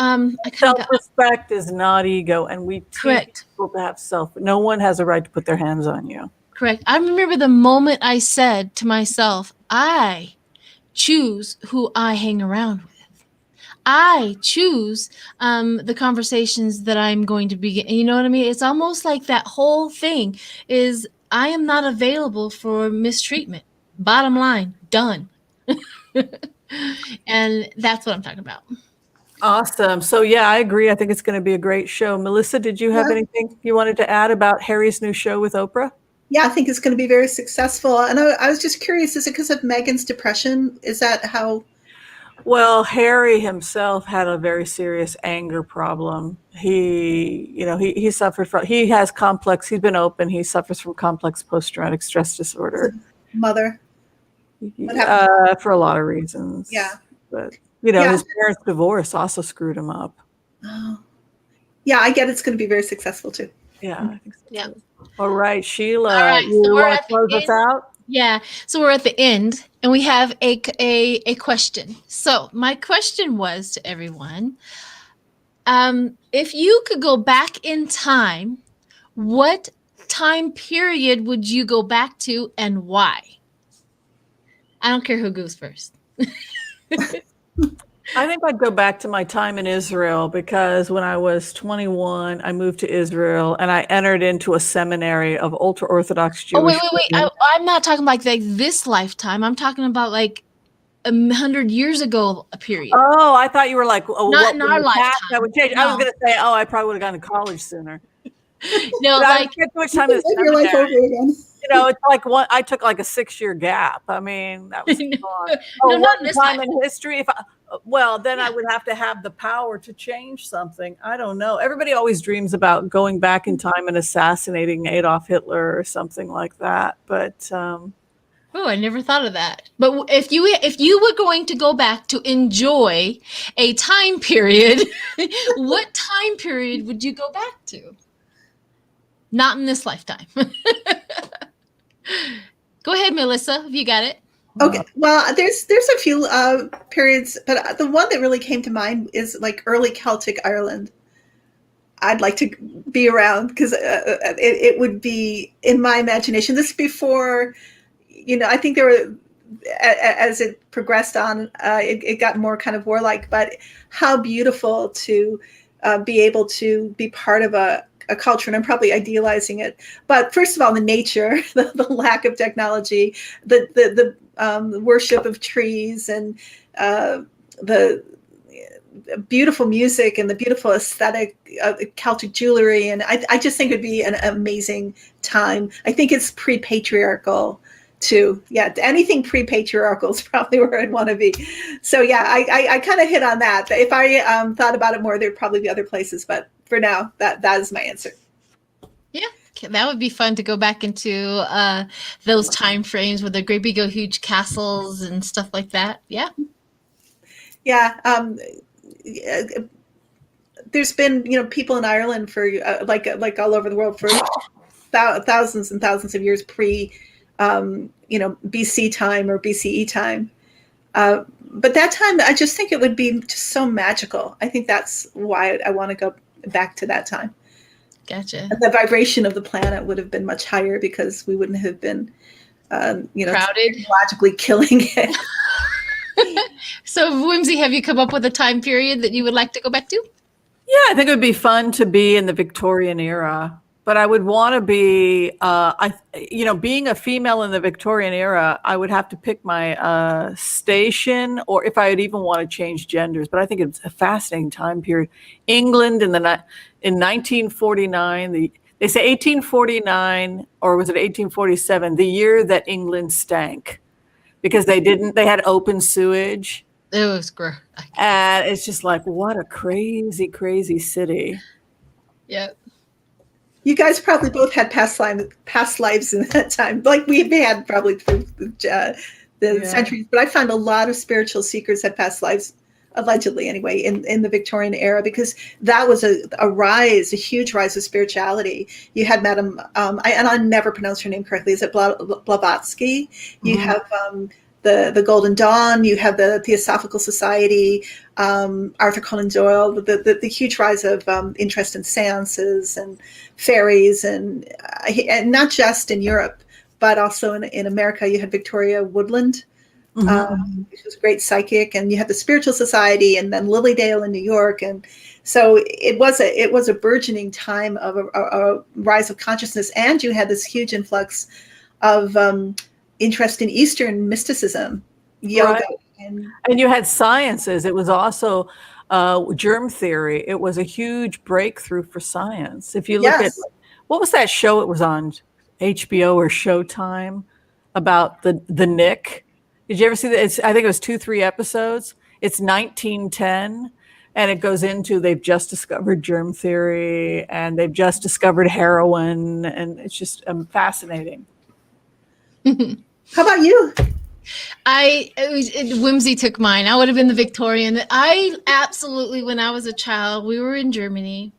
self-respect is not ego, and we teach people to have self. No one has a right to put their hands on you. Correct. I remember the moment I said to myself, I choose who I hang around with. I choose the conversations that I'm going to begin. You know what I mean? It's almost like that whole thing is, I am not available for mistreatment. Bottom line, done. And that's what I'm talking about. Awesome. So yeah, I agree. I think it's going to be a great show. Melissa, did you have anything you wanted to add about Harry's new show with Oprah? Yeah, I think it's going to be very successful. And I was just curious, is it because of Meghan's depression? Is that how? Well, Harry himself had a very serious anger problem. He suffered from, he's been open. He suffers from complex post-traumatic stress disorder. Mother? For a lot of reasons. Yeah. But, his parents' divorce also screwed him up. Oh. Yeah, I get it's going to be very successful too. Yeah, I think so. Yeah. All right, Sheila, All right, you so we're want at to the close us end. out? Yeah, so we're at the end, and we have a question. So my question was to everyone: if you could go back in time, what time period would you go back to, and why? I don't care who goes first. I think I'd go back to my time in Israel because when I was 21, I moved to Israel and I entered into a seminary of ultra Orthodox Oh, Jewish wait. women. I'm not talking about like this lifetime. I'm talking about like 100 years ago, a period. Oh, I thought you were like, oh, Not what in would our the past lifetime. that would change? I was No. going to say, oh, I probably would have gone to college sooner. No, But I like spent too much You time can in the live your life over seminary. again. You know, it's like I took like a 6-year gap. I mean, that was no, fun. no, Oh, not one this time lifetime. in history. Well, then Yeah. I would have to have the power to change something. I don't know. Everybody always dreams about going back in time and assassinating Adolf Hitler or something like that. But Oh, I never thought of that. But if you were going to go back to enjoy a time period, what time period would you go back to? Not in this lifetime. Go ahead, Melissa, if you got it. Okay, well, there's a few periods, but the one that really came to mind is like early Celtic Ireland. I'd like to be around because it would be in my imagination. This is before, I think there were, as it progressed on, it got more kind of warlike. But how beautiful to be able to be part of a culture, and I'm probably idealizing it. But first of all, the nature, the lack of technology, the worship of trees, and the beautiful music and the beautiful aesthetic of Celtic jewelry. And I just think it'd be an amazing time. I think it's pre-patriarchal too. Yeah, anything pre-patriarchal is probably where I'd want to be. So yeah, I kind of hit on that. If I thought about it more, there'd probably be other places. But for now, that is my answer. Yeah, that would be fun to go back into those time frames with the great big huge castles and stuff like that. Yeah. Yeah. There's been, people in Ireland for like all over the world for thousands and thousands of years pre, BC time or BCE time. But that time, I just think it would be just so magical. I think that's why I want to go back to that time. Gotcha. And the vibration of the planet would have been much higher because we wouldn't have been, crowded, logically killing it. So, Whimsy, have you come up with a time period that you would like to go back to? yeah, I think it would be fun to be in the Victorian era. But I would want to be, being a female in the Victorian era, I would have to pick my station, or if I would even want to change genders. But I think it's a fascinating time period. England in 1949, they say 1849, or was it 1847, the year that England stank, because they had open sewage. It was gross. And it's just like, what a crazy, crazy city. Yep. You guys probably both had past lives in that time, like we've had probably through the centuries. But I found a lot of spiritual seekers had past lives, allegedly anyway, in the Victorian era, because that was a huge rise of spirituality. You had Madame, and I'll never pronounce her name correctly. Is it Blavatsky? You have the Golden Dawn. You have the Theosophical Society. Arthur Conan Doyle. The huge rise of interest in seances and fairies, and not just in Europe, but also in America. You had Victoria Woodland. She was a great psychic, and you had the Spiritual Society, and then Lilydale in New York, and so it was a burgeoning time of a rise of consciousness, and you had this huge influx of interest in Eastern mysticism, yoga, right. And you had sciences. It was also germ theory. It was a huge breakthrough for science. If you look at, what was that show? It was on HBO or Showtime about the Nick. Did you ever see that? I think it was 2-3 episodes. It's 1910, and it goes into, they've just discovered germ theory, and they've just discovered heroin, and it's just fascinating. How about you? Whimsy took mine. I would have been the Victorian. I absolutely, when I was a child, we were in Germany,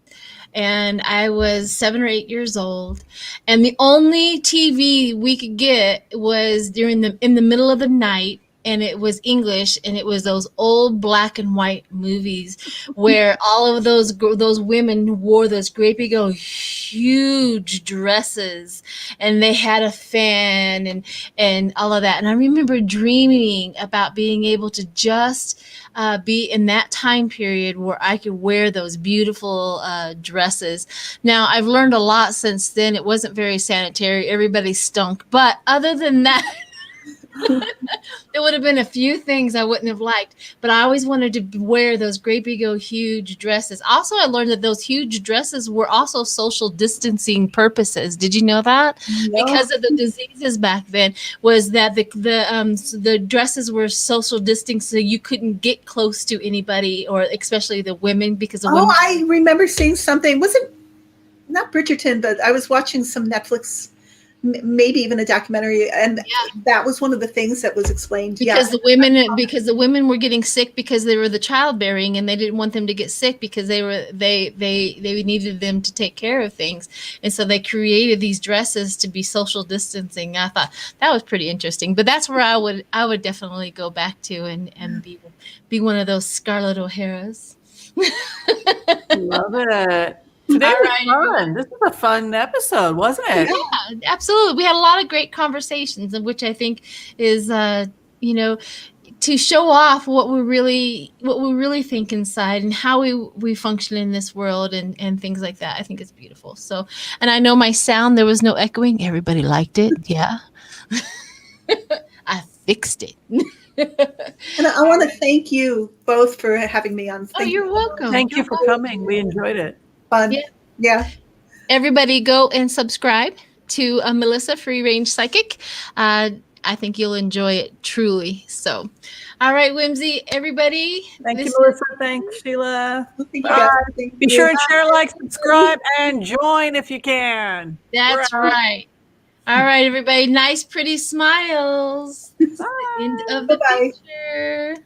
and I was 7 or 8 years old, and the only TV we could get was in the middle of the night, and it was English, and it was those old black and white movies where all of those women wore those great big old huge dresses, and they had a fan and all of that. And I remember dreaming about being able to just be in that time period where I could wear those beautiful dresses. Now, I've learned a lot since then. It wasn't very sanitary. Everybody stunk. But other than that, there would have been a few things I wouldn't have liked, but I always wanted to wear those great big old huge dresses. Also, I learned that those huge dresses were also social distancing purposes. Did you know that? No. Because of the diseases back then, was that the dresses were social distancing, so you couldn't get close to anybody, or especially the women, because the women. I remember seeing something. Was it not Bridgerton, but I was watching some Netflix, maybe even a documentary, and that was one of the things that was explained. Because the women were getting sick because they were the childbearing, and they didn't want them to get sick because they needed them to take care of things, and so they created these dresses to be social distancing. I thought that was pretty interesting, but that's where I would definitely go back to and be one of those Scarlett O'Haras. Love it. Today was fun. This was a fun episode, wasn't it? Yeah, absolutely. We had a lot of great conversations, of which I think is, to show off what we really think inside and how we function in this world and things like that. I think it's beautiful. So, and I know my sound, there was no echoing. Everybody liked it. Yeah. I fixed it. And I want to thank you both for having me on. You're welcome. Thank you for coming. We enjoyed it. Fun. Yeah. Everybody go and subscribe to Melissa Free Range Psychic. I think you'll enjoy it truly. So, all right, Whimsy, everybody. Thank you, Melissa. Thanks, Sheila. Thank you guys. Thank Be you. sure and share, like, subscribe, and join if you can. That's right. All right, everybody. Nice, pretty smiles. Bye. End of the Bye-bye. picture.